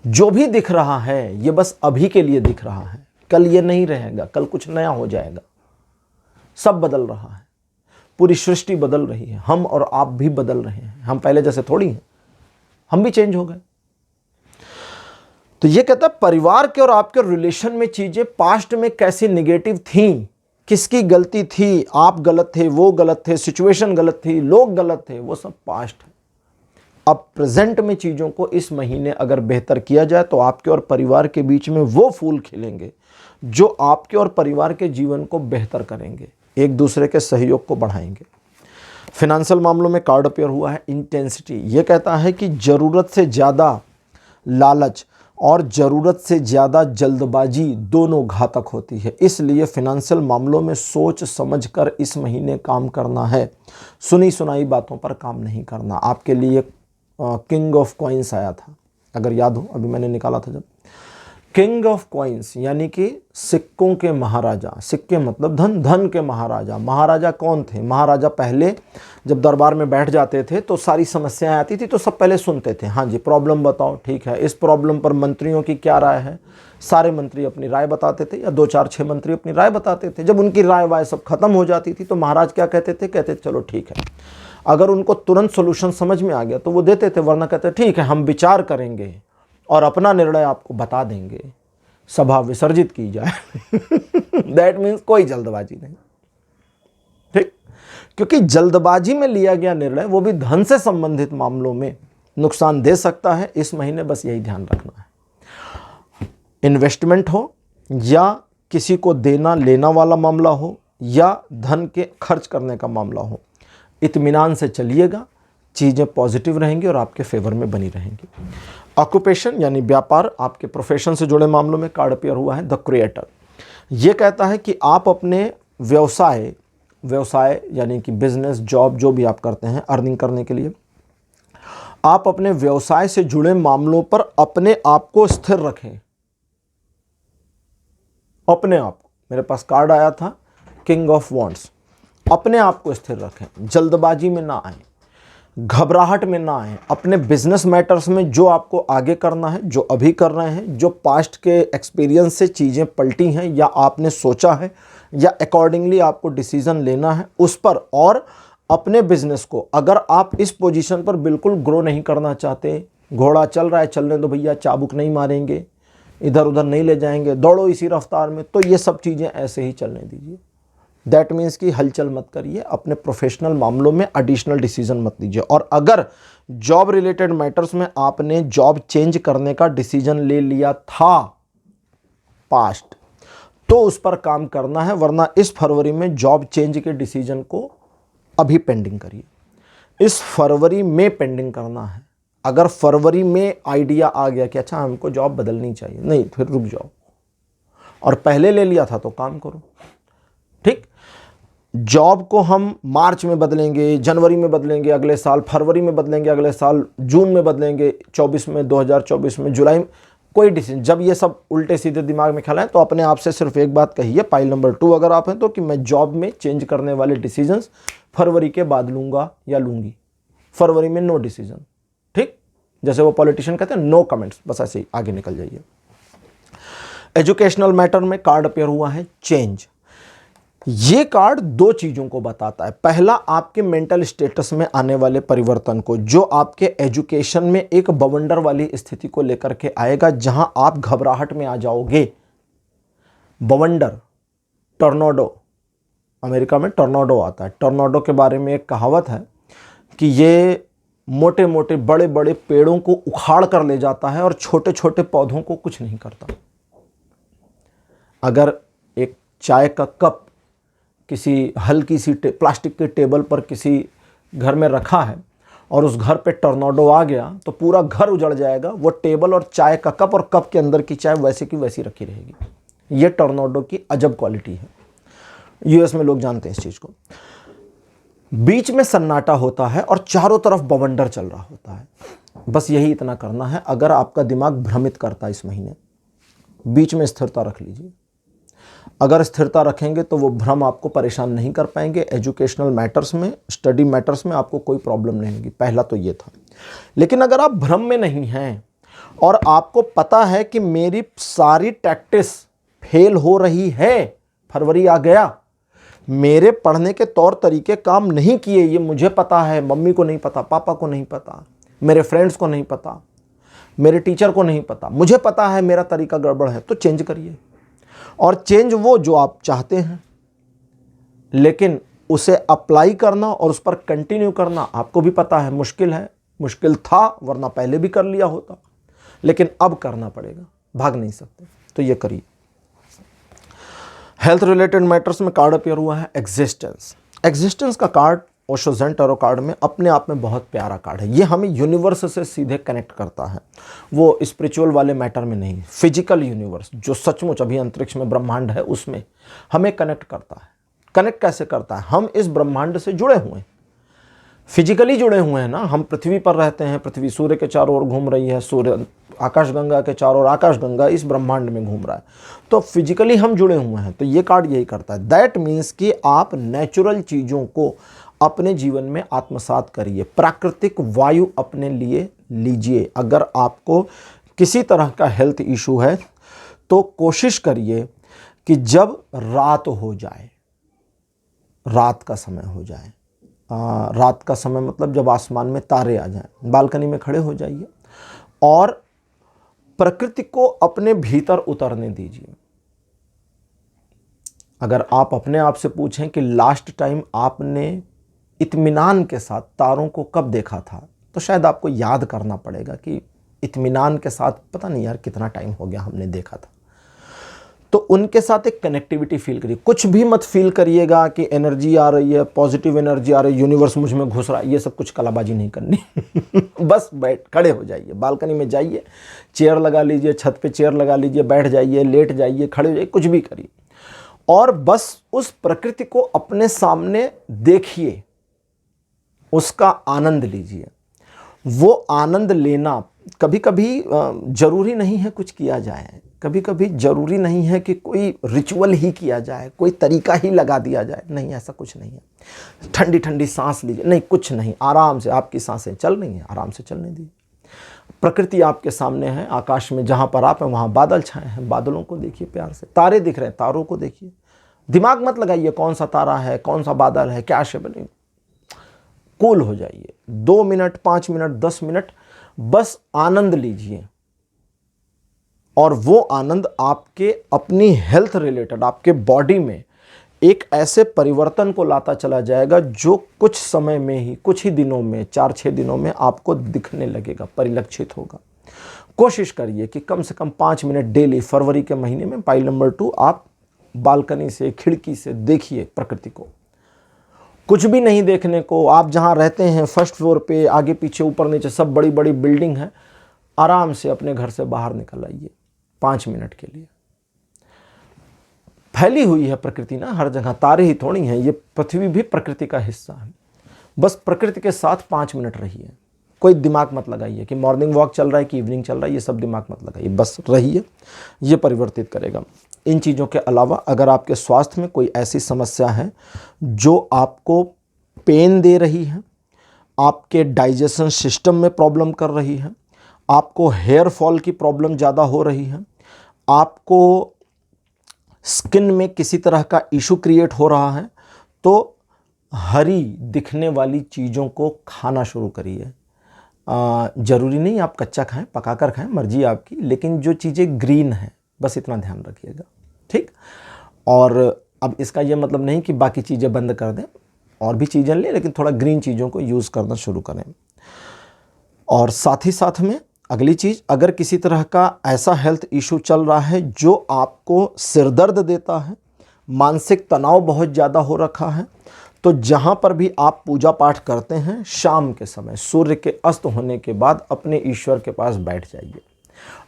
Speaker 1: जो भी दिख रहा है ये बस अभी के लिए दिख रहा है, कल ये नहीं रहेगा, कल कुछ नया हो जाएगा। सब बदल रहा है, पूरी सृष्टि बदल रही है, हम और आप भी बदल रहे हैं। हम पहले जैसे थोड़ी हैं, हम भी चेंज हो गए। तो ये कहता है परिवार के और आपके रिलेशन में चीजें पास्ट में कैसी निगेटिव थी, किसकी गलती थी, आप गलत थे, वो गलत थे, सिचुएशन गलत थी, लोग गलत थे, वो सब पास्ट है। अब प्रेजेंट में चीजों को इस महीने अगर बेहतर किया जाए तो आपके और परिवार के बीच में वो फूल खिलेंगे जो आपके और परिवार के जीवन को बेहतर करेंगे, एक दूसरे के सहयोग को बढ़ाएंगे। फाइनेंशियल मामलों में कार्ड अपेयर हुआ है इंटेंसिटी। ये कहता है कि जरूरत से ज़्यादा लालच और ज़रूरत से ज़्यादा जल्दबाजी दोनों घातक होती है, इसलिए फाइनेंशियल मामलों में सोच समझकर इस महीने काम करना है। सुनी सुनाई बातों पर काम नहीं करना। आपके लिए किंग ऑफ कॉइन्स आया था, अगर याद हो, अभी मैंने निकाला था जब, किंग ऑफ कॉइन्स यानी कि सिक्कों के महाराजा। सिक्के मतलब धन, धन के महाराजा। महाराजा कौन थे? महाराजा पहले जब दरबार में बैठ जाते थे तो सारी समस्याएं आती थी तो सब पहले सुनते थे, हाँ जी प्रॉब्लम बताओ, ठीक है, इस प्रॉब्लम पर मंत्रियों की क्या राय है। सारे मंत्री अपनी राय बताते थे या 2-4-6 मंत्री अपनी राय बताते थे। जब उनकी राय वाय सब खत्म हो जाती थी तो महाराज क्या कहते थे? कहते चलो ठीक है। अगर उनको तुरंत सोल्यूशन समझ में आ गया तो वो देते थे, वरना कहते ठीक है हम विचार करेंगे और अपना निर्णय आपको बता देंगे, सभा विसर्जित की जाए। दैट मीन्स कोई जल्दबाजी नहीं, ठीक, क्योंकि जल्दबाजी में लिया गया निर्णय वो भी धन से संबंधित मामलों में नुकसान दे सकता है। इस महीने बस यही ध्यान रखना है। इन्वेस्टमेंट हो या किसी को देना लेना वाला मामला हो या धन के खर्च करने का मामला हो, इत्मीनान से चलिएगा, चीज़ें पॉजिटिव रहेंगी और आपके फेवर में बनी रहेंगी। ऑक्यूपेशन यानी व्यापार, आपके प्रोफेशन से जुड़े मामलों में कार्ड अपीयर हुआ है द क्रिएटर। ये कहता है कि आप अपने व्यवसाय यानी कि बिजनेस, जॉब, जो भी आप करते हैं अर्निंग करने के लिए, आप अपने व्यवसाय से जुड़े मामलों पर अपने आप को स्थिर रखें। अपने आप को, मेरे पास कार्ड आया था किंग ऑफ वॉन्ड्स, अपने आप को स्थिर रखें, जल्दबाजी में ना आए, घबराहट में ना आए। अपने बिजनेस मैटर्स में जो आपको आगे करना है, जो अभी कर रहे हैं, जो पास्ट के एक्सपीरियंस से चीज़ें पलटी हैं या आपने सोचा है या अकॉर्डिंगली आपको डिसीजन लेना है उस पर, और अपने बिजनेस को अगर आप इस पोजीशन पर बिल्कुल ग्रो नहीं करना चाहते, घोड़ा चल रहा है चलने दो भैया, चाबुक नहीं मारेंगे, इधर उधर नहीं ले जाएंगे, दौड़ो इसी रफ्तार में, तो ये सब चीज़ें ऐसे ही चलने दीजिए। दैट मीन्स कि हलचल मत करिए, अपने प्रोफेशनल मामलों में एडिशनल डिसीजन मत लीजिए। और अगर जॉब रिलेटेड मैटर्स में आपने जॉब चेंज करने का डिसीजन ले लिया था पास्ट, तो उस पर काम करना है, वरना इस फरवरी में जॉब चेंज के डिसीजन को अभी पेंडिंग करिए। इस फरवरी में पेंडिंग करना है। अगर फरवरी में आइडिया आ गया कि अच्छा हमको जॉब बदलनी चाहिए, नहीं, फिर रुक जाओ, और पहले ले लिया था तो काम करो, ठीक। जॉब को हम मार्च में बदलेंगे, जनवरी में बदलेंगे अगले साल, फरवरी में बदलेंगे अगले साल, जून में बदलेंगे 24 में, 2024 में, जुलाई में, कोई डिसीजन, जब ये सब उल्टे सीधे दिमाग में ख्याल है तो अपने आप से सिर्फ एक बात कहिए, पाइल नंबर 2 अगर आप हैं तो, कि मैं जॉब में चेंज करने वाले डिसीजंस फरवरी के बाद लूंगा या लूंगी। फरवरी में नो डिसीजन, ठीक। जैसे वो पॉलिटिशियन कहते हैं नो कमेंट्स, बस ऐसे ही आगे निकल जाइए। एजुकेशनल मैटर में कार्ड अपीयर हुआ है चेंज। ये कार्ड 2 चीज़ों को बताता है। पहला, आपके मेंटल स्टेटस में आने वाले परिवर्तन को, जो आपके एजुकेशन में एक बवंडर वाली स्थिति को लेकर के आएगा, जहां आप घबराहट में आ जाओगे। बवंडर, टॉर्नाडो, अमेरिका में टॉर्नाडो आता है। टॉर्नाडो के बारे में एक कहावत है कि ये मोटे मोटे बड़े बड़े पेड़ों को उखाड़ कर ले जाता है और छोटे छोटे पौधों को कुछ नहीं करता। अगर एक चाय का कप किसी हल्की सी प्लास्टिक के टेबल पर किसी घर में रखा है और उस घर पे टॉर्नाडो आ गया तो पूरा घर उजड़ जाएगा। वो टेबल और चाय का कप और कप के अंदर की चाय वैसे की वैसी रखी रहेगी। ये टॉर्नाडो की अजब क्वालिटी है। यूएस में लोग जानते हैं इस चीज़ को। बीच में सन्नाटा होता है और चारों तरफ बवंडर चल रहा होता है। बस यही इतना करना है। अगर आपका दिमाग भ्रमित करता है इस महीने, बीच में स्थिरता रख लीजिए। अगर स्थिरता रखेंगे तो वो भ्रम आपको परेशान नहीं कर पाएंगे। एजुकेशनल मैटर्स में, स्टडी मैटर्स में आपको कोई प्रॉब्लम नहीं होगी। पहला तो ये था। लेकिन अगर आप भ्रम में नहीं हैं और आपको पता है कि मेरी सारी टैक्टिस फेल हो रही है, फरवरी आ गया, मेरे पढ़ने के तौर तरीके काम नहीं किए, ये मुझे पता है, मम्मी को नहीं पता, पापा को नहीं पता, मेरे फ्रेंड्स को नहीं पता, मेरे टीचर को नहीं पता, मुझे पता है मेरा तरीका गड़बड़ है, तो चेंज करिए। और चेंज वो जो आप चाहते हैं, लेकिन उसे अप्लाई करना और उस पर कंटिन्यू करना आपको भी पता है मुश्किल है। मुश्किल था, वरना पहले भी कर लिया होता, लेकिन अब करना पड़ेगा, भाग नहीं सकते, तो ये करिए। हेल्थ रिलेटेड मैटर्स में कार्ड अपीयर हुआ है एग्जिस्टेंस। एग्जिस्टेंस का card Osho zen tarot card में अपने आप में बहुत प्यारा कार्ड है। ये हमें यूनिवर्स से सीधे कनेक्ट करता है, वो स्पिरिचुअल वाले मैटर में नहीं, फिजिकल यूनिवर्स जो सचमुच अभी अंतरिक्ष में ब्रह्मांड है उसमें हमें कनेक्ट करता है। कनेक्ट कैसे करता है? हम इस ब्रह्मांड से जुड़े हुए हैं, फिजिकली जुड़े हुए हैं ना। हम पृथ्वी पर रहते हैं, पृथ्वी सूर्य के चारों ओर घूम रही है, सूर्य आकाशगंगा के चारों ओर आकाशगंगा इस ब्रह्मांड में घूम रहा है, तो फिजिकली हम जुड़े हुए हैं। तो ये कार्ड यही करता है। दैट मीन्स कि आप नेचुरल चीज़ों को अपने जीवन में आत्मसात करिए, प्राकृतिक वायु अपने लिए लीजिए। अगर आपको किसी तरह का हेल्थ इशू है तो कोशिश करिए कि जब रात हो जाए, रात का समय हो जाए, रात का समय मतलब जब आसमान में तारे आ जाएं, बालकनी में खड़े हो जाइए और प्रकृति को अपने भीतर उतरने दीजिए। अगर आप अपने आप से पूछें कि लास्ट टाइम आपने इत्मीनान के साथ तारों को कब देखा था, तो शायद आपको याद करना पड़ेगा कि इत्मीनान के साथ पता नहीं यार कितना टाइम हो गया हमने देखा था। तो उनके साथ एक कनेक्टिविटी फील करिए। कुछ भी मत फील करिएगा कि एनर्जी आ रही है, पॉजिटिव एनर्जी आ रही है, यूनिवर्स मुझ में घुस रहा है, ये सब कुछ कलाबाजी नहीं करनी। बस खड़े हो जाइए, बालकनी में जाइए, चेयर लगा लीजिए, छत पे चेयर लगा लीजिए, बैठ जाइए, लेट जाइए, खड़े हो जाइए, कुछ भी करिए और बस उस प्रकृति को अपने सामने देखिए, उसका आनंद लीजिए। वो आनंद लेना कभी कभी जरूरी नहीं है कुछ किया जाए, कभी कभी जरूरी नहीं है कि कोई रिचुअल ही किया जाए, कोई तरीका ही लगा दिया जाए, नहीं, ऐसा कुछ नहीं है। ठंडी ठंडी सांस लीजिए, नहीं कुछ नहीं, आराम से आपकी सांसें चल रही हैं, आराम से चलने दीजिए। प्रकृति आपके सामने है, आकाश में जहाँ पर आप हैं वहाँ बादल छाए हैं, बादलों को देखिए प्यार से। तारे दिख रहे हैं, तारों को देखिए। दिमाग मत लगाइए कौन सा तारा है, कौन सा बादल है, क्या शेप है, कूल हो जाइए। 2 मिनट, 5 मिनट, 10 मिनट बस आनंद लीजिए और वो आनंद आपके अपनी हेल्थ रिलेटेड, आपके बॉडी में एक ऐसे परिवर्तन को लाता चला जाएगा जो कुछ समय में ही, कुछ ही दिनों में, 4-6 दिनों में आपको दिखने लगेगा, परिलक्षित होगा। कोशिश करिए कि कम से कम 5 मिनट डेली, फरवरी के महीने में पाइल नंबर 2 आप बालकनी से, खिड़की से देखिए प्रकृति को। कुछ भी नहीं देखने को, आप जहाँ रहते हैं फर्स्ट फ्लोर पे, आगे पीछे ऊपर नीचे सब बड़ी बड़ी बिल्डिंग है, आराम से अपने घर से बाहर निकल आइए 5 मिनट के लिए। फैली हुई है प्रकृति ना हर जगह, तारे ही थोड़ी हैं, ये पृथ्वी भी प्रकृति का हिस्सा है। बस प्रकृति के साथ 5 मिनट रहिए। कोई दिमाग मत लगाइए कि मॉर्निंग वॉक चल रहा है कि इवनिंग चल रहा है, ये सब दिमाग मत लगाइए, बस रहिए, ये परिवर्तित करेगा। इन चीज़ों के अलावा अगर आपके स्वास्थ्य में कोई ऐसी समस्या है जो आपको पेन दे रही है, आपके डाइजेशन सिस्टम में प्रॉब्लम कर रही है, आपको हेयर फॉल की प्रॉब्लम ज़्यादा हो रही है, आपको स्किन में किसी तरह का इशू क्रिएट हो रहा है, तो हरी दिखने वाली चीज़ों को खाना शुरू करिए। ज़रूरी नहीं आप कच्चा खाएं, पकाकर खाएं, मर्जी आपकी, लेकिन जो चीज़ें ग्रीन हैं बस इतना ध्यान रखिएगा, ठीक। और अब इसका ये मतलब नहीं कि बाकी चीज़ें बंद कर दें, और भी चीज़ें लें, लेकिन थोड़ा ग्रीन चीज़ों को यूज़ करना शुरू करें। और साथ ही साथ में अगली चीज़, अगर किसी तरह का ऐसा हेल्थ इशू चल रहा है जो आपको सिरदर्द देता है, मानसिक तनाव बहुत ज़्यादा हो रखा है, तो जहाँ पर भी आप पूजा पाठ करते हैं, शाम के समय सूर्य के अस्त होने के बाद अपने ईश्वर के पास बैठ जाइए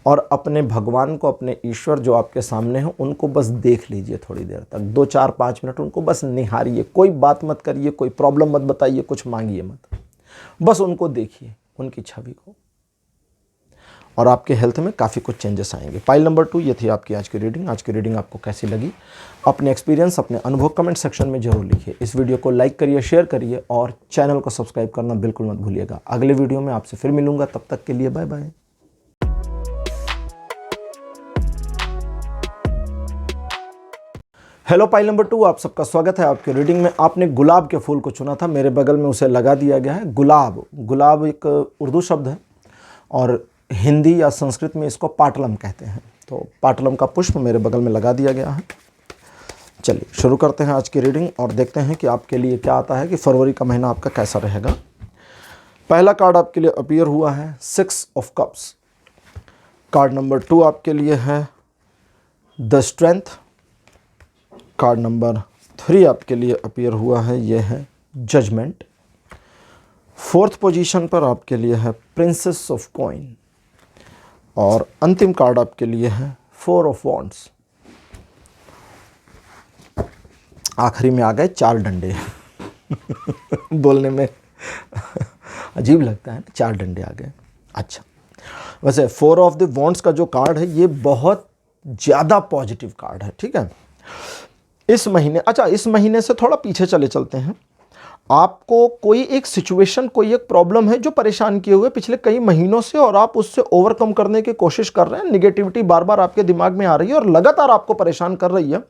Speaker 1: और अपने भगवान को, अपने ईश्वर जो आपके सामने हैं, उनको बस देख लीजिए थोड़ी देर तक, 2, 4, 5 मिनट उनको बस निहारिए। कोई बात मत करिए, कोई प्रॉब्लम मत बताइए, कुछ मांगिए मत, बस उनको देखिए, उनकी छवि को, और आपके हेल्थ में काफ़ी कुछ चेंजेस आएंगे। पाइल नंबर 2 ये थी आपकी आज की रीडिंग। आज की रीडिंग आपको कैसी लगी, अपने एक्सपीरियंस, अपने अनुभव कमेंट सेक्शन में जरूर लिखिए। इस वीडियो को लाइक करिए, शेयर करिए और चैनल को सब्सक्राइब करना बिल्कुल मत भूलिएगा। अगले वीडियो में आपसे फिर मिलूंगा, तब तक के लिए bye bye. Hello pile number 2, आप सबका स्वागत है आपके रीडिंग में। आपने गुलाब के फूल को चुना था, मेरे बगल में उसे लगा दिया गया है। गुलाब एक उर्दू शब्द है और हिंदी या संस्कृत में इसको पाटलम कहते हैं। तो पाटलम का पुष्प मेरे बगल में लगा दिया गया है। चलिए शुरू करते हैं आज की रीडिंग और देखते हैं कि आपके लिए क्या आता है, कि फरवरी का महीना आपका कैसा रहेगा। पहला कार्ड आपके लिए अपीयर हुआ है 6 ऑफ कप्स। कार्ड नंबर 2 आपके लिए है द स्ट्रेंथ। कार्ड नंबर 3 आपके लिए अपीयर हुआ है, ये है जजमेंट। 4th पोजीशन पर आपके लिए है प्रिंसेस ऑफ कॉइन और अंतिम कार्ड आपके लिए है 4 ऑफ वॉन्ड्स। आखिरी में आ गए 4 डंडे। बोलने में अजीब लगता है ना, 4 डंडे आ गए। अच्छा, वैसे 4 ऑफ द वॉन्ड्स का जो कार्ड है ये बहुत ज़्यादा पॉजिटिव कार्ड है, ठीक है। इस महीने, अच्छा इस महीने से थोड़ा पीछे चलते हैं। आपको कोई एक सिचुएशन, कोई एक प्रॉब्लम है जो परेशान किए हुए पिछले कई महीनों से, और आप उससे ओवरकम करने की कोशिश कर रहे हैं। निगेटिविटी बार बार आपके दिमाग में आ रही है और लगातार आपको परेशान कर रही है।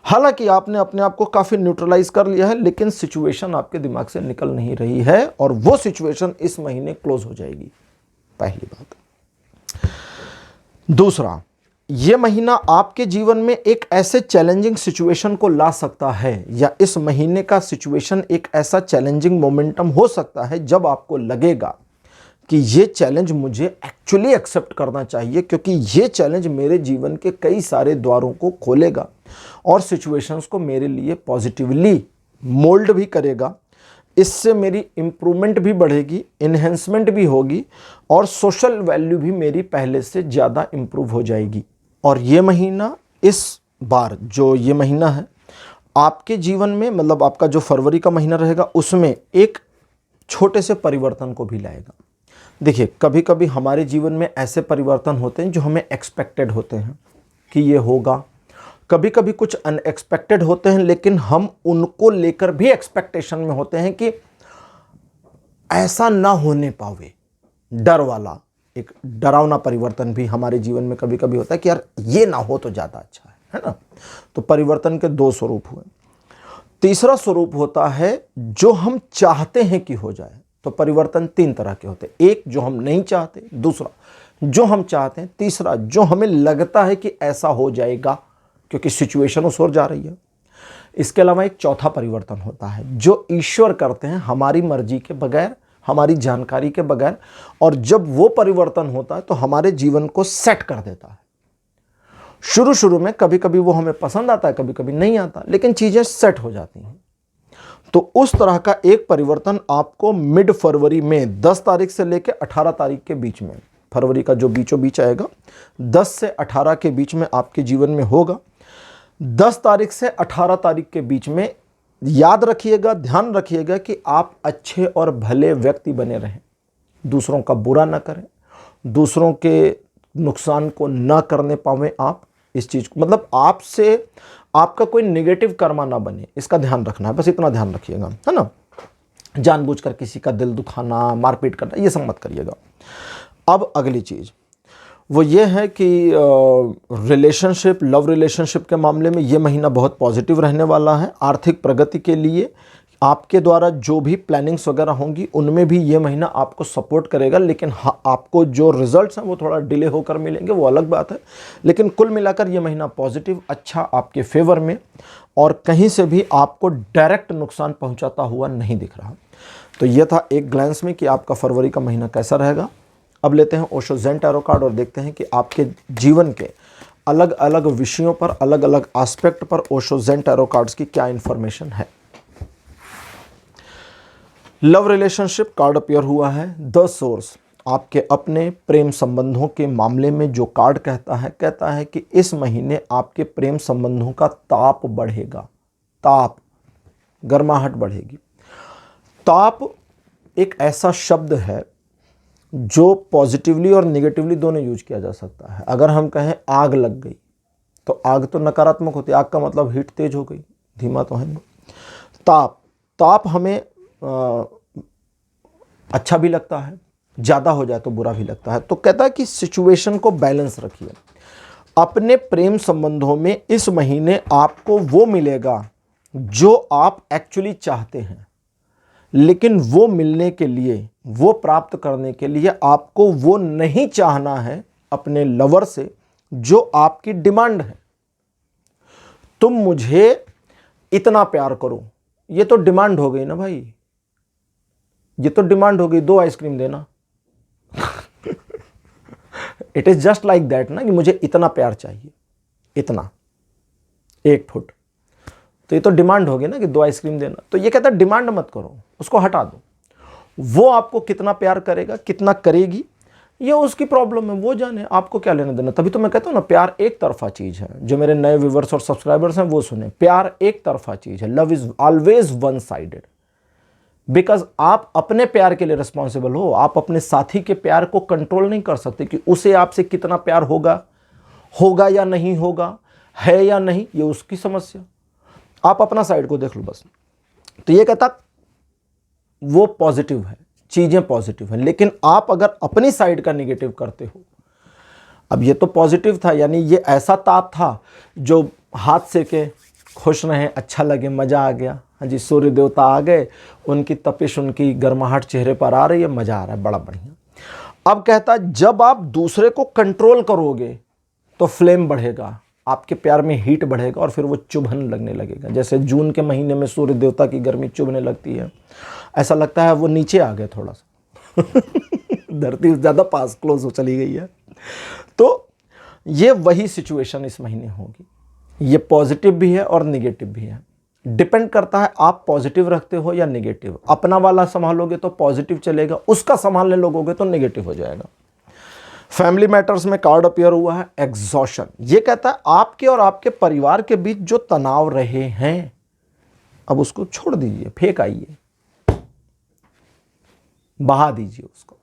Speaker 1: हालांकि आपने अपने आप को काफ़ी न्यूट्रलाइज कर लिया है, लेकिन सिचुएशन आपके दिमाग से निकल नहीं रही है, और वो सिचुएशन इस महीने क्लोज हो जाएगी, पहली बात। दूसरा, ये महीना आपके जीवन में एक ऐसे चैलेंजिंग सिचुएशन को ला सकता है, या इस महीने का सिचुएशन एक ऐसा चैलेंजिंग मोमेंटम हो सकता है जब आपको लगेगा कि ये चैलेंज मुझे एक्चुअली एक्सेप्ट करना चाहिए, क्योंकि ये चैलेंज मेरे जीवन के कई सारे द्वारों को खोलेगा और सिचुएशंस को मेरे लिए पॉजिटिवली मोल्ड भी करेगा। इससे मेरी इम्प्रूवमेंट भी बढ़ेगी, इन्हेंसमेंट भी होगी, और सोशल वैल्यू भी मेरी पहले से ज़्यादा इम्प्रूव हो जाएगी। और ये महीना, इस बार जो ये महीना है आपके जीवन में, मतलब आपका जो फरवरी का महीना रहेगा, उसमें एक छोटे से परिवर्तन को भी लाएगा। देखिए, कभी कभी हमारे जीवन में ऐसे परिवर्तन होते हैं जो हमें एक्सपेक्टेड होते हैं कि ये होगा, कभी कभी कुछ अनएक्सपेक्टेड होते हैं, लेकिन हम उनको लेकर भी एक्सपेक्टेशन में होते हैं कि ऐसा ना होने पावे। डर वाला एक डरावना परिवर्तन भी हमारे जीवन में कभी कभी होता है कि यार ये ना हो तो ज़्यादा अच्छा है ना। तो परिवर्तन के 2 स्वरूप हुए। तीसरा स्वरूप होता है जो हम चाहते हैं कि हो जाए। तो परिवर्तन 3 तरह के होते हैं, एक जो हम नहीं चाहते, दूसरा जो हम चाहते हैं, तीसरा जो हमें लगता है कि ऐसा हो जाएगा क्योंकि सिचुएशन उस ओर जा रही है। इसके अलावा एक चौथा परिवर्तन होता है जो ईश्वर करते हैं हमारी मर्जी के बगैर, हमारी जानकारी के बगैर, और जब वो परिवर्तन होता है तो हमारे जीवन को सेट कर देता है। शुरू शुरू में कभी कभी वो हमें पसंद आता है, कभी कभी नहीं आता, लेकिन चीज़ें सेट हो जाती हैं। तो उस तरह का एक परिवर्तन आपको मिड फरवरी में 10 तारीख से लेकर 18 तारीख के बीच में, फरवरी का जो बीचों बीच आएगा 10 से 18 के बीच में आपके जीवन में होगा। 10 तारीख से 18 तारीख के बीच में याद रखिएगा, ध्यान रखिएगा कि आप अच्छे और भले व्यक्ति बने रहें, दूसरों का बुरा ना करें, दूसरों के नुकसान को ना करने पावें आप। इस चीज़ को, मतलब आपसे आपका कोई नेगेटिव कर्मा ना बने, इसका ध्यान रखना है, बस इतना ध्यान रखिएगा, है ना। जानबूझकर किसी का दिल दुखाना, मारपीट करना, ये सब मत करिएगा। अब अगली चीज़ वो ये है कि रिलेशनशिप, लव रिलेशनशिप के मामले में ये महीना बहुत पॉजिटिव रहने वाला है। आर्थिक प्रगति के लिए आपके द्वारा जो भी प्लानिंग्स वगैरह होंगी उनमें भी ये महीना आपको सपोर्ट करेगा, लेकिन हाँ, आपको जो रिजल्ट्स हैं वो थोड़ा डिले होकर मिलेंगे, वो अलग बात है। लेकिन कुल मिलाकर ये महीना पॉजिटिव, अच्छा, आपके फेवर में, और कहीं से भी आपको डायरेक्ट नुकसान पहुंचाता हुआ नहीं दिख रहा। तो ये था एक ग्लैंस में कि आपका फरवरी का महीना कैसा रहेगा। अब लेते हैं ओशो ज़ेन टैरो कार्ड और देखते हैं कि आपके जीवन के अलग अलग विषयों पर, अलग अलग एस्पेक्ट पर ओशो ज़ेन टैरो कार्ड्स की क्या इंफॉर्मेशन है। लव रिलेशनशिप कार्ड अपीयर हुआ है, द सोर्स। आपके अपने प्रेम संबंधों के मामले में जो कार्ड कहता है कि इस महीने आपके प्रेम संबंधों का ताप बढ़ेगा, ताप, गर्माहट बढ़ेगी। ताप एक ऐसा शब्द है जो पॉजिटिवली और नेगेटिवली दोनों यूज किया जा सकता है। अगर हम कहें आग लग गई, तो आग तो नकारात्मक होती है, आग का मतलब हीट तेज हो गई, धीमा तो है नहीं। ताप हमें अच्छा भी लगता है, ज़्यादा हो जाए तो बुरा भी लगता है। तो कहता है कि सिचुएशन को बैलेंस रखिए। अपने प्रेम संबंधों में इस महीने आपको वो मिलेगा जो आप एक्चुअली चाहते हैं, लेकिन वो मिलने के लिए, वो प्राप्त करने के लिए आपको वो नहीं चाहना है अपने लवर से जो आपकी डिमांड है। तुम मुझे इतना प्यार करो, ये तो डिमांड हो गई ना भाई, ये तो डिमांड हो गई, 2 आइसक्रीम देना। It is just like that ना, कि मुझे इतना प्यार चाहिए, इतना 1 फुट, तो ये तो डिमांड हो गई ना कि 2 आइसक्रीम देना। तो ये कहता है डिमांड मत करो, उसको हटा दो। वो आपको कितना प्यार करेगा, कितना करेगी, ये उसकी प्रॉब्लम है, वो जाने, आपको क्या लेना देना। तभी तो मैं कहता हूँ ना, प्यार एक तरफा चीज़ है। जो मेरे नए व्यूवर्स और सब्सक्राइबर्स हैं वो सुने, प्यार एक तरफा चीज़ है। Love is always one sided. Because आप अपने प्यार के लिए रिस्पॉन्सिबल हो। आप अपने साथी के प्यार को कंट्रोल नहीं कर सकते कि उसे आपसे कितना प्यार होगा या नहीं होगा, है या नहीं, ये उसकी समस्या। आप अपना साइड को देख लो बस। तो ये कहता वो पॉजिटिव है, चीजें पॉजिटिव हैं, लेकिन आप अगर अपनी साइड का निगेटिव करते हो, अब ये तो पॉजिटिव था, यानी ये ऐसा ताप था जो हाथ से के खुश रहें, अच्छा लगे, मजा आ गया। हाँ जी, सूर्य देवता आ गए, उनकी तपिश, उनकी गर्माहट चेहरे पर आ रही है, मजा आ रहा है, बड़ा बढ़िया। अब कहता जब आप दूसरे को कंट्रोल करोगे तो फ्लेम बढ़ेगा, आपके प्यार में हीट बढ़ेगा और फिर वो चुभन लगने लगेगा। जैसे जून के महीने में सूर्य देवता की गर्मी चुभने लगती है, ऐसा लगता है वो नीचे आ गए थोड़ा सा धरती ज़्यादा पास क्लोज हो चली गई है। तो ये वही सिचुएशन इस महीने होगी। ये पॉजिटिव भी है और नेगेटिव भी है। डिपेंड करता है आप पॉजिटिव रखते हो या नेगेटिव। अपना वाला संभालोगे तो पॉजिटिव चलेगा, उसका संभालने लगोगे तो नेगेटिव हो जाएगा। फैमिली मैटर्स में कार्ड अपीयर हुआ है एग्जॉशन। ये कहता है आपके और आपके परिवार के बीच जो तनाव रहे हैं, अब उसको छोड़ दीजिए, फेंक आइए, बहा दीजिए उसको।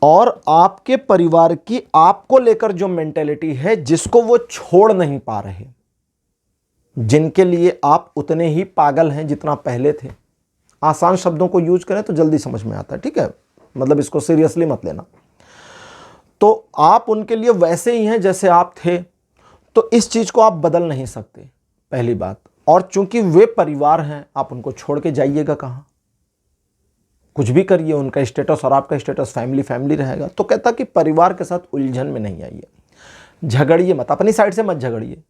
Speaker 1: और आपके परिवार की आपको लेकर जो मेंटेलिटी है, जिसको वो छोड़ नहीं पा रहे, जिनके लिए आप उतने ही पागल हैं जितना पहले थे। आसान शब्दों को यूज करें तो जल्दी समझ में आता है, ठीक है, मतलब इसको सीरियसली मत लेना। तो आप उनके लिए वैसे ही हैं जैसे आप थे, तो इस चीज को आप बदल नहीं सकते, पहली बात। और चूंकि वे परिवार हैं, आप उनको छोड़ के जाइएगा कहां? कुछ भी करिए, उनका स्टेटस और आपका स्टेटस फैमिली फैमिली रहेगा। तो कहता कि परिवार के साथ उलझन में नहीं आइए, झगड़िए मत, अपनी साइड से मत झगड़िए।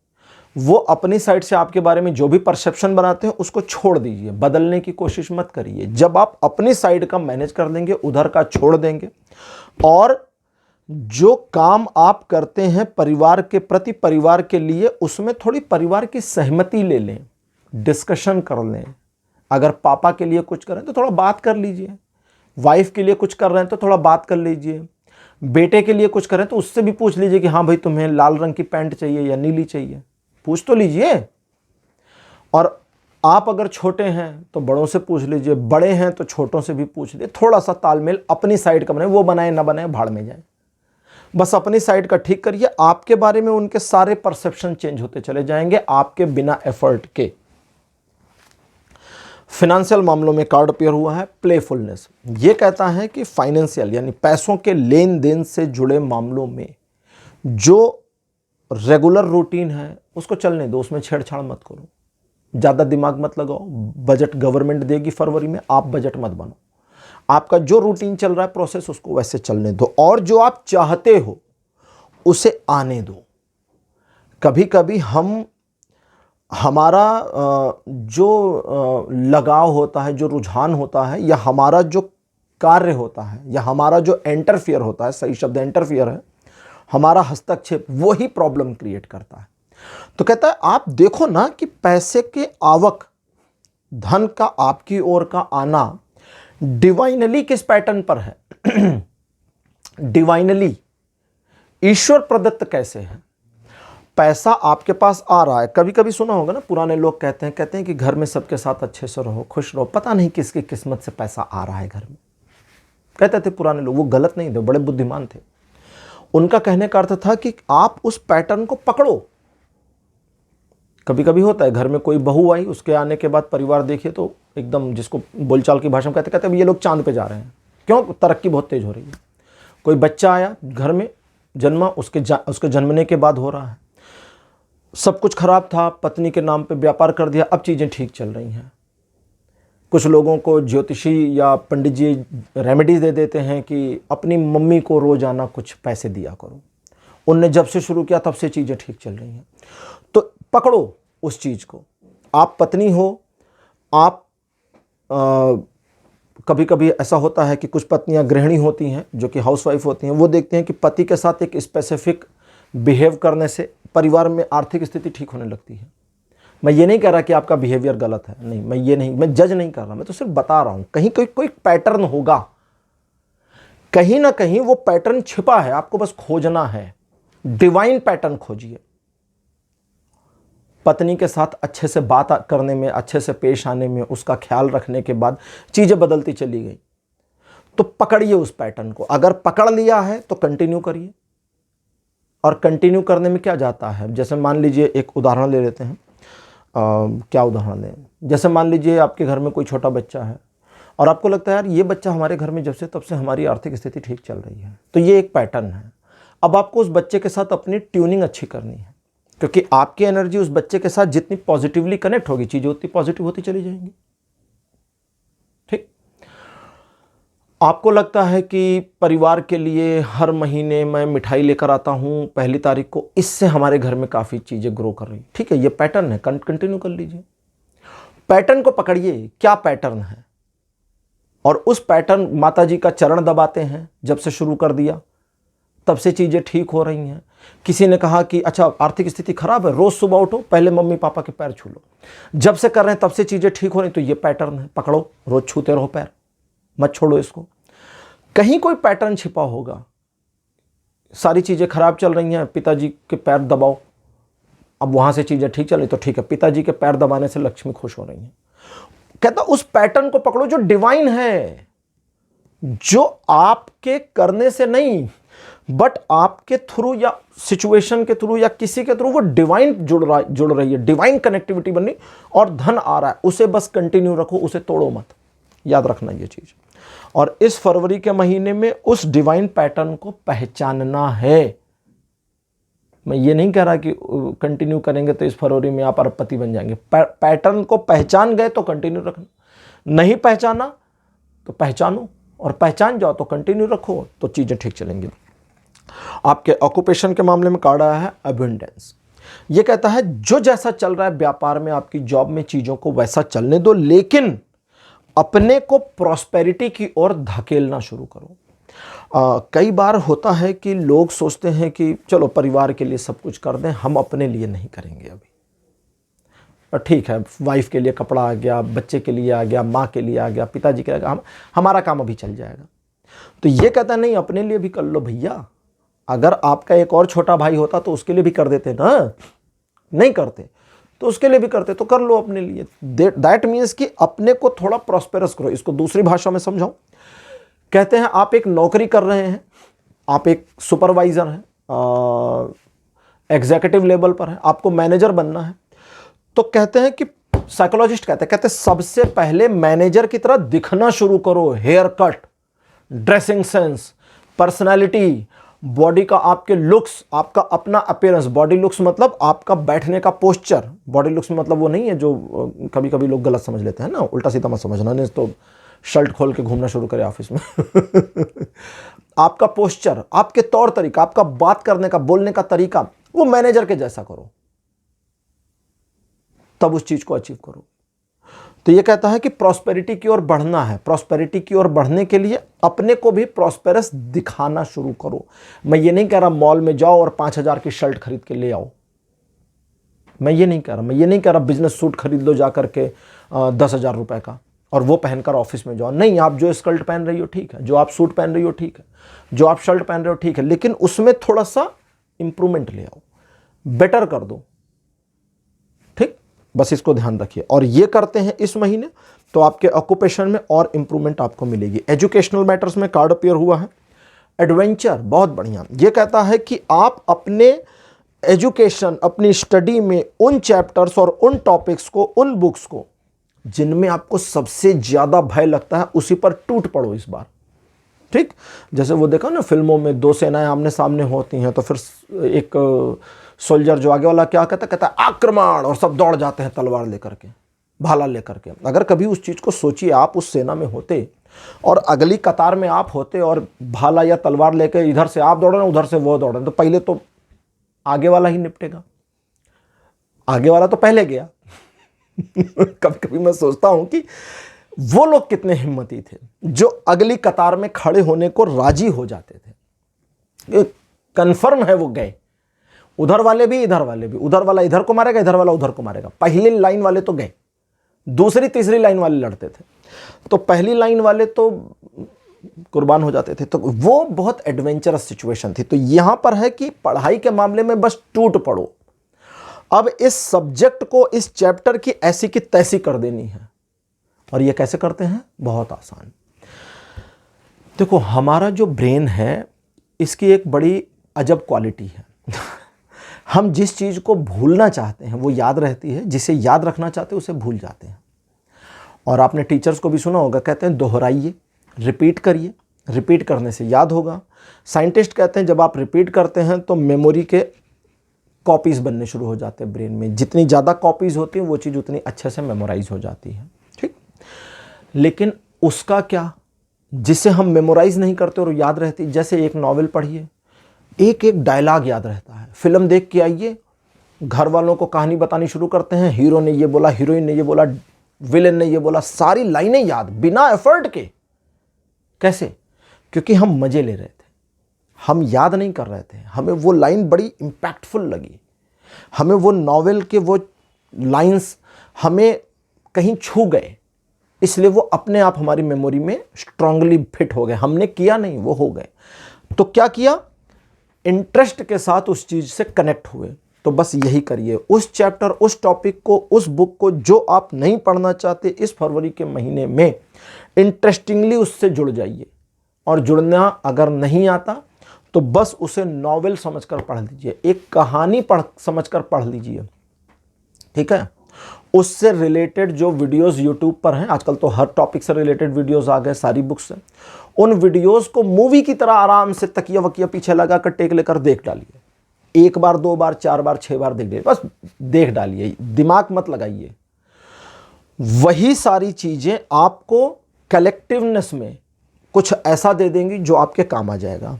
Speaker 1: वो अपनी साइड से आपके बारे में जो भी परसेप्शन बनाते हैं उसको छोड़ दीजिए, बदलने की कोशिश मत करिए। जब आप अपनी साइड का मैनेज कर देंगे, उधर का छोड़ देंगे, और जो काम आप करते हैं परिवार के प्रति, परिवार के लिए, उसमें थोड़ी परिवार की सहमति ले लें, डिस्कशन कर लें। अगर पापा के लिए कुछ करें तो थोड़ा बात कर लीजिए, वाइफ के लिए कुछ कर रहे हैं तो थोड़ा बात कर लीजिए, बेटे के लिए कुछ करें तो उससे भी पूछ लीजिए कि हाँ भाई तुम्हें लाल रंग की पैंट चाहिए या नीली चाहिए, पूछ तो लीजिए। और आप अगर छोटे हैं तो बड़ों से पूछ लीजिए, बड़े हैं तो छोटों से भी पूछ लीजिए। थोड़ा सा तालमेल अपनी साइड का बनाए, वो बनाए ना बनाए भाड़ में जाए, बस अपनी साइड का ठीक करिए। आपके बारे में उनके सारे परसेप्शन चेंज होते चले जाएंगे आपके बिना एफर्ट के। फाइनेंशियल मामलों में कार्ड अपीयर हुआ है प्लेफुलनेस। ये कहता है कि फाइनेंशियल यानी पैसों के लेन देन से जुड़े मामलों में जो रेगुलर रूटीन है उसको चलने दो, उसमें छेड़छाड़ मत करो, ज़्यादा दिमाग मत लगाओ। बजट गवर्नमेंट देगी फरवरी में, आप बजट मत बनो। आपका जो रूटीन चल रहा है प्रोसेस, उसको वैसे चलने दो, और जो आप चाहते हो उसे आने दो। कभी कभी हमारा जो लगाव होता है, जो रुझान होता है, या हमारा जो कार्य होता है, या हमारा जो इंटरफियर होता है, सही शब्द इंटरफियर है, हमारा हस्तक्षेप, वही प्रॉब्लम क्रिएट करता है। तो कहता है आप देखो ना कि पैसे के आवक, धन का आपकी ओर का आना डिवाइनली किस पैटर्न पर है डिवाइनली ईश्वर प्रदत्त कैसे है। पैसा आपके पास आ रहा है। कभी कभी सुना होगा ना, पुराने लोग कहते हैं कि घर में सबके साथ अच्छे से रहो, खुश रहो। पता नहीं किसकी किस्मत से पैसा आ रहा है घर में, कहते थे पुराने लोग। वो गलत नहीं थे, बड़े बुद्धिमान थे। उनका कहने का अर्थ था कि आप उस पैटर्न को पकड़ो। कभी कभी होता है घर में कोई बहू आई, उसके आने के बाद परिवार देखिए तो एकदम, जिसको बोलचाल की भाषा में कहते हैं ये लोग चांद पे जा रहे हैं। क्यों? तरक्की बहुत तेज हो रही है। कोई बच्चा आया घर में, जन्मा, उसके जन्मने के बाद हो रहा है, सब कुछ खराब था, पत्नी के नाम पे व्यापार कर दिया, अब चीज़ें ठीक चल रही हैं। कुछ लोगों को ज्योतिषी या पंडित जी रेमेडीज दे देते हैं कि अपनी मम्मी को रोजाना कुछ पैसे दिया करो। उनने जब से शुरू किया तब से चीज़ें ठीक चल रही हैं। तो पकड़ो उस चीज़ को। आप पत्नी हो, आप कभी कभी ऐसा होता है कि कुछ पत्नियां गृहिणी होती हैं जो कि हाउसवाइफ होती हैं, वो देखते हैं कि पति के साथ एक स्पेसिफिक बिहेव करने से परिवार में आर्थिक स्थिति ठीक होने लगती है। मैं ये नहीं कह रहा कि आपका बिहेवियर गलत है, नहीं, मैं जज नहीं कर रहा, मैं तो सिर्फ बता रहा हूं कहीं कोई पैटर्न होगा, कहीं ना कहीं वो पैटर्न छिपा है, आपको बस खोजना है। डिवाइन पैटर्न खोजिए। पत्नी के साथ अच्छे से बात करने में, अच्छे से पेश आने में, उसका ख्याल रखने के बाद चीज़ें बदलती चली गई। तो पकड़िए उस पैटर्न को। अगर पकड़ लिया है तो कंटिन्यू करिए। और कंटिन्यू करने में क्या जाता है, जैसे मान लीजिए एक उदाहरण ले लेते हैं। क्या उदाहरण लें, जैसे मान लीजिए आपके घर में कोई छोटा बच्चा है और आपको लगता है यार ये बच्चा हमारे घर में जब से तब से हमारी आर्थिक स्थिति ठीक चल रही है। तो ये एक पैटर्न है। अब आपको उस बच्चे के साथ अपनी ट्यूनिंग अच्छी करनी है, क्योंकि आपकी एनर्जी उस बच्चे के साथ जितनी पॉजिटिवली कनेक्ट होगी, चीज़ें उतनी पॉजिटिव होती चली जाएंगी। ठीक। आपको लगता है कि परिवार के लिए हर महीने मैं मिठाई लेकर आता हूँ 1 तारीख को, इससे हमारे घर में काफ़ी चीज़ें ग्रो कर रही। ठीक है, ये पैटर्न है, कंटिन्यू कर लीजिए। पैटर्न को पकड़िए, क्या पैटर्न है, और उस पैटर्न, माता जी का चरण दबाते हैं, जब से शुरू कर दिया तब से चीज़ें ठीक हो रही हैं। किसी ने कहा कि अच्छा आर्थिक स्थिति खराब है, रोज़ सुबह उठो पहले मम्मी पापा के पैर छू लो, जब से कर रहे हैं तब से चीज़ें ठीक हो रही। तो ये पैटर्न है, पकड़ो, रोज़ छूते रहो पैर, मत छोड़ो इसको। कहीं कोई पैटर्न छिपा होगा, सारी चीज़ें खराब चल रही हैं, पिताजी के पैर दबाओ, अब वहाँ से चीज़ें ठीक चल रही तो ठीक है, पिताजी के पैर दबाने से लक्ष्मी खुश हो रही हैं। कहता उस पैटर्न को पकड़ो जो डिवाइन है, जो आपके करने से नहीं बट आपके थ्रू या सिचुएशन के थ्रू या किसी के थ्रू वो डिवाइन जुड़ रही है, डिवाइन कनेक्टिविटी बननी और धन आ रहा है, उसे बस कंटिन्यू रखो, उसे तोड़ो मत। याद रखना ये चीज। और इस फरवरी के महीने में उस डिवाइन पैटर्न को पहचानना है। मैं ये नहीं कह रहा कि कंटिन्यू करेंगे तो इस फरवरी में आप अरबपति बन जाएंगे। पैटर्न को पहचान गए तो कंटिन्यू रखना, नहीं पहचाना तो पहचानो, और पहचान जाओ तो कंटिन्यू रखो, तो चीज़ें ठीक चलेंगी। आपके ऑक्यूपेशन के मामले में कार्ड आया है अबंडेंस। ये कहता है जो जैसा चल रहा है व्यापार में, आपकी जॉब में, चीज़ों को वैसा चलने दो, लेकिन अपने को प्रॉस्पेरिटी की ओर धकेलना शुरू करो। कई बार होता है कि लोग सोचते हैं कि चलो परिवार के लिए सब कुछ कर दें, हम अपने लिए नहीं करेंगे अभी। ठीक है, वाइफ के लिए कपड़ा आ गया, बच्चे के लिए आ गया, माँ के लिए आ गया, पिताजी के लिए आ गया, हमारा काम अभी चल जाएगा। तो ये कहता नहीं, अपने लिए भी कर लो भैया। अगर आपका एक और छोटा भाई होता तो उसके लिए भी कर देते ना, नहीं करते तो उसके लिए भी करते, तो कर लो अपने लिए। दैट मीन्स कि अपने को थोड़ा प्रॉस्पेरस करो। इसको दूसरी भाषा में समझाऊं, कहते हैं आप एक नौकरी कर रहे हैं, आप एक सुपरवाइजर हैं, एग्जीक्यूटिव लेवल पर है, आपको मैनेजर बनना है, तो कहते हैं कि साइकोलॉजिस्ट कहते हैं सबसे पहले मैनेजर की तरह दिखना शुरू करो। Haircut, dressing sense, personality, body का आपके लुक्स, आपका अपना अपीयरेंस। बॉडी लुक्स मतलब आपका बैठने का पोस्चर। बॉडी लुक्स मतलब वो नहीं है जो कभी कभी लोग गलत समझ लेते हैं ना, उल्टा सीधा मत समझना, नहीं तो शर्ट खोल के घूमना शुरू करे ऑफिस में। आपका पोस्चर, आपके तौर तरीका, आपका बात करने का, बोलने का तरीका, वो मैनेजर के जैसा करो, तब उस चीज को अचीव करो। तो ये कहता है कि प्रॉस्पेरिटी की ओर बढ़ना है। प्रॉस्पेरिटी की ओर बढ़ने के लिए अपने को भी प्रॉस्पेरस दिखाना शुरू करो। मैं ये नहीं कह रहा मॉल में जाओ और 5,000 की शर्ट खरीद के ले आओ, मैं ये नहीं कह रहा बिजनेस सूट खरीद लो जा करके 10,000 रुपए का और वो पहनकर ऑफिस में जाओ। नहीं, आप जो स्कर्ट पहन रही हो ठीक है, जो आप सूट पहन रही हो ठीक है, जो आप शर्ट पहन रहे हो ठीक है, लेकिन उसमें थोड़ा सा इंप्रूवमेंट ले आओ, बेटर कर दो। ठीक, बस इसको ध्यान रखिए। और ये करते हैं इस महीने तो आपके ऑक्यूपेशन में और इंप्रूवमेंट आपको मिलेगी। एजुकेशनल मैटर्स में कार्ड अपीयर हुआ है एडवेंचर, बहुत बढ़िया। ये कहता है कि आप अपने एजुकेशन, अपनी स्टडी में उन चैप्टर्स और उन टॉपिक्स को, उन बुक्स को जिनमें आपको सबसे ज्यादा भय लगता है, उसी पर टूट पड़ो इस बार। ठीक, जैसे वो देखा ना फिल्मों में, दो सेनाएं आमने सामने होती हैं तो फिर एक सोल्जर जो आगे वाला क्या कहता है आक्रमण, और सब दौड़ जाते हैं तलवार लेकर के, भाला लेकर के। अगर कभी उस चीज को सोचिए, आप उस सेना में होते और अगली कतार में आप होते और भाला या तलवार लेकर इधर से आप दौड़ रहे, उधर से वो दौड़ रहे, तो पहले तो आगे वाला ही निपटेगा, आगे वाला तो पहले गया। कभी कभी मैं सोचता हूं कि वो लोग कितने हिम्मती थे जो अगली कतार में खड़े होने को राजी हो जाते थे। कंफर्म है वो गए, उधर वाले भी इधर वाले भी, उधर वाला इधर को मारेगा, इधर वाला उधर को मारेगा। पहली लाइन वाले तो गए, दूसरी तीसरी लाइन वाले लड़ते थे, तो पहली लाइन वाले तो कुर्बान हो जाते थे। तो वो बहुत एडवेंचरस सिचुएशन थी। तो यहां पर है कि पढ़ाई के मामले में बस टूट पड़ो। अब इस सब्जेक्ट को, इस चैप्टर की ऐसी की तैसी कर देनी है। और ये कैसे करते हैं? बहुत आसान। देखो, हमारा जो ब्रेन है इसकी एक बड़ी अजब क्वालिटी है। हम जिस चीज़ को भूलना चाहते हैं वो याद रहती है, जिसे याद रखना चाहते हैं उसे भूल जाते हैं। और आपने टीचर्स को भी सुना होगा, कहते हैं दोहराइए, रिपीट करिए, रिपीट करने से याद होगा। साइंटिस्ट कहते हैं जब आप रिपीट करते हैं तो मेमोरी के कॉपीज़ बनने शुरू हो जाते हैं ब्रेन में। जितनी ज़्यादा कॉपीज़ होती हैं वो चीज़ उतनी अच्छे से मेमोराइज हो जाती है। ठीक, लेकिन उसका क्या, जिसे हम मेमोराइज नहीं करते और याद रहती, जैसे एक नॉवेल पढ़िए, एक एक डायलॉग याद रहता है। फिल्म देख के आइए, घर वालों को कहानी बतानी शुरू करते हैं, हीरो ने ये बोला, हीरोइन ने ये बोला, विलेन ने ये बोला, सारी लाइनें याद बिना एफर्ट के। कैसे? क्योंकि हम मजे ले रहे थे, हम याद नहीं कर रहे थे। हमें वो लाइन बड़ी इम्पैक्टफुल लगी, हमें वो नॉवेल के वो लाइंस हमें कहीं छू गए, इसलिए वो अपने आप हमारी मेमोरी में स्ट्रांगली फिट हो गए। हमने किया नहीं, वो हो गए। तो क्या किया? इंटरेस्ट के साथ उस चीज से कनेक्ट हुए। तो बस यही करिए, उस चैप्टर, उस टॉपिक को, उस बुक को जो आप नहीं पढ़ना चाहते, इस फरवरी के महीने में इंटरेस्टिंगली उससे जुड़ जाइए। और जुड़ना अगर नहीं आता तो बस उसे नॉवेल समझकर पढ़ लीजिए, एक कहानी समझकर पढ़ लीजिए। ठीक है? उससे रिलेटेड जो वीडियोस यूट्यूब पर हैं, आजकल तो हर टॉपिक से रिलेटेड वीडियोस आ गए, सारी बुक्स से, उन वीडियोस को मूवी की तरह आराम से तकिया वकिया पीछे लगाकर टेक लेकर देख डालिए। एक बार, दो बार, चार बार, 6 बार देख डालिए, बस देख डालिए, दिमाग मत लगाइए। वही सारी चीजें आपको कलेक्टिवनेस में कुछ ऐसा दे देंगी जो आपके काम आ जाएगा।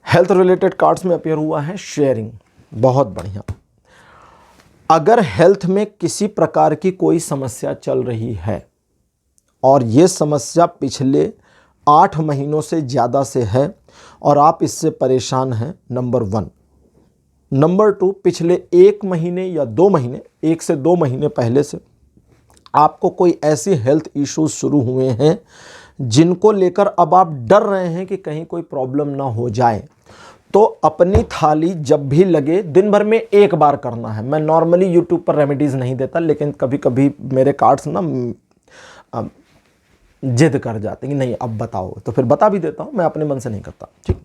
Speaker 1: हेल्थ रिलेटेड कार्ड्स में अपीयर हुआ है शेयरिंग, बहुत बढ़िया। अगर हेल्थ में किसी प्रकार की कोई समस्या चल रही है और ये समस्या पिछले 8 महीनों से ज़्यादा से है और आप इससे परेशान हैं, नंबर 1। नंबर 2, पिछले 1 महीने या 2 महीने, 1 से 2 महीने पहले से आपको कोई ऐसी हेल्थ इश्यूज शुरू हुए हैं जिनको लेकर अब आप डर रहे हैं कि कहीं कोई प्रॉब्लम ना हो जाए, तो अपनी थाली जब भी लगे दिन भर में 1 बार करना है। मैं नॉर्मली यूट्यूब पर रेमेडीज़ नहीं देता, लेकिन कभी कभी मेरे कार्ड्स ना जिद कर जाते हैं कि नहीं अब बताओ, तो फिर बता भी देता हूँ, मैं अपने मन से नहीं करता। ठीक,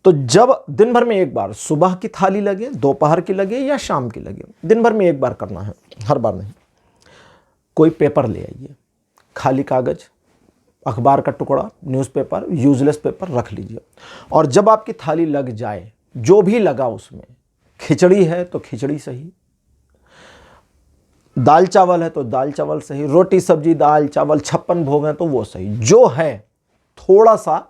Speaker 1: तो जब दिन भर में 1 बार सुबह की थाली लगे, दोपहर की लगे या शाम की लगे, दिन भर में 1 बार करना है, हर बार नहीं। कोई पेपर ले आइए, खाली कागज, अखबार का टुकड़ा, न्यूज़पेपर, यूजलेस पेपर रख लीजिए। और जब आपकी थाली लग जाए, जो भी लगा उसमें, खिचड़ी है तो खिचड़ी सही, दाल चावल है तो दाल चावल सही, रोटी सब्जी दाल चावल 56 भोग हैं तो वो सही, जो है थोड़ा सा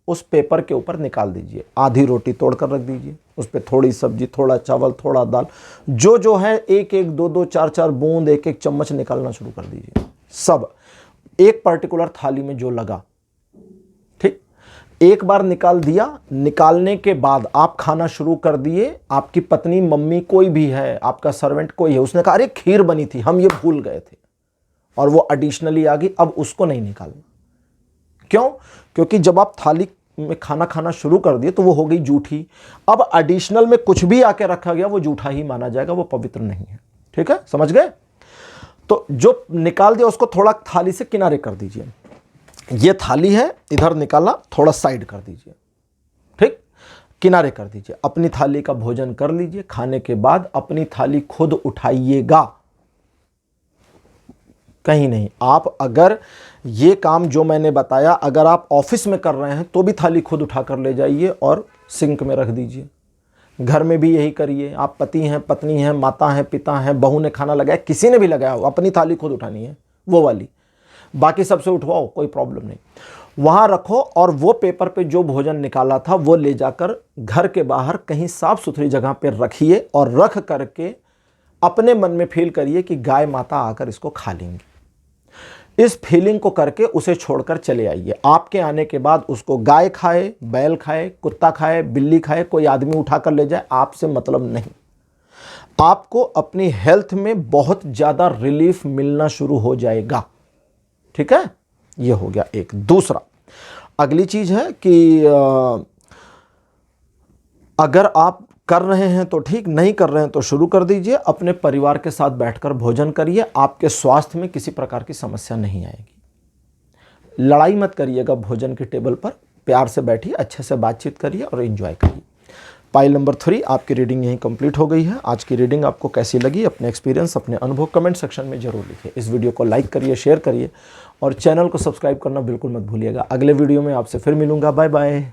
Speaker 1: उस पेपर के ऊपर निकाल दीजिए। आधी रोटी तोड़कर रख दीजिए, उस पर थोड़ी सब्जी, थोड़ा चावल, थोड़ा दाल, जो है 1-1, 2-2, 4-4 बूंद, 1-1 चम्मच निकालना शुरू कर दीजिए। सब एक पर्टिकुलर थाली में जो लगा, ठीक, 1 बार निकाल दिया। निकालने के बाद आप खाना शुरू कर दिए। आपकी पत्नी, मम्मी, कोई भी है, आपका सर्वेंट कोई है, उसने कहा अरे खीर बनी थी, हम ये भूल गए थे, और वो एडिशनली आ गई, अब उसको नहीं निकालना। क्यों? क्योंकि जब आप थाली में खाना खाना शुरू कर दिए तो वो हो गई जूठी। अब एडिशनल में कुछ भी आके रखा गया वो जूठा ही माना जाएगा, वो पवित्र नहीं है। ठीक है, समझ गए? तो जो निकाल दिया उसको थोड़ा थाली से किनारे कर दीजिए। ये थाली है, इधर निकाला, थोड़ा साइड कर दीजिए, ठीक, किनारे कर दीजिए। अपनी थाली का भोजन कर लीजिए। खाने के बाद अपनी थाली खुद उठाइएगा, कहीं नहीं। आप अगर ये काम जो मैंने बताया अगर आप ऑफिस में कर रहे हैं तो भी थाली खुद उठाकर ले जाइए और सिंक में रख दीजिए। घर में भी यही करिए। आप पति हैं, पत्नी हैं, माता हैं, पिता हैं, बहू ने खाना लगाया, किसी ने भी लगाया हो, अपनी थाली खुद उठानी है, वो वाली। बाकी सबसे उठवाओ, कोई प्रॉब्लम नहीं, वहाँ रखो। और वो पेपर पे जो भोजन निकाला था वो ले जाकर घर के बाहर कहीं साफ सुथरी जगह पर रखिए, और रख करके अपने मन में फील करिए कि गाय माता आकर इसको खा लेंगी। इस फीलिंग को करके उसे छोड़कर चले आइए। आपके आने के बाद उसको गाय खाए, बैल खाए, कुत्ता खाए, बिल्ली खाए, कोई आदमी उठाकर ले जाए, आपसे मतलब नहीं। आपको अपनी हेल्थ में बहुत ज़्यादा रिलीफ मिलना शुरू हो जाएगा। ठीक है, ये हो गया एक। दूसरा, अगली चीज़ है कि अगर आप कर रहे हैं तो ठीक, नहीं कर रहे हैं तो शुरू कर दीजिए। अपने परिवार के साथ बैठकर भोजन करिए, आपके स्वास्थ्य में किसी प्रकार की समस्या नहीं आएगी। लड़ाई मत करिएगा भोजन के टेबल पर, प्यार से बैठिए, अच्छे से बातचीत करिए और एंजॉय करिए। पाइल नंबर 3 आपकी रीडिंग यहीं कंप्लीट हो गई है। आज की रीडिंग आपको कैसी लगी, अपने एक्सपीरियंस, अपने अनुभव कमेंट सेक्शन में जरूर लिखिए। इस वीडियो को लाइक करिए, शेयर करिए और चैनल को सब्सक्राइब करना बिल्कुल मत भूलिएगा। अगले वीडियो में आपसे फिर मिलूंगा। Bye bye.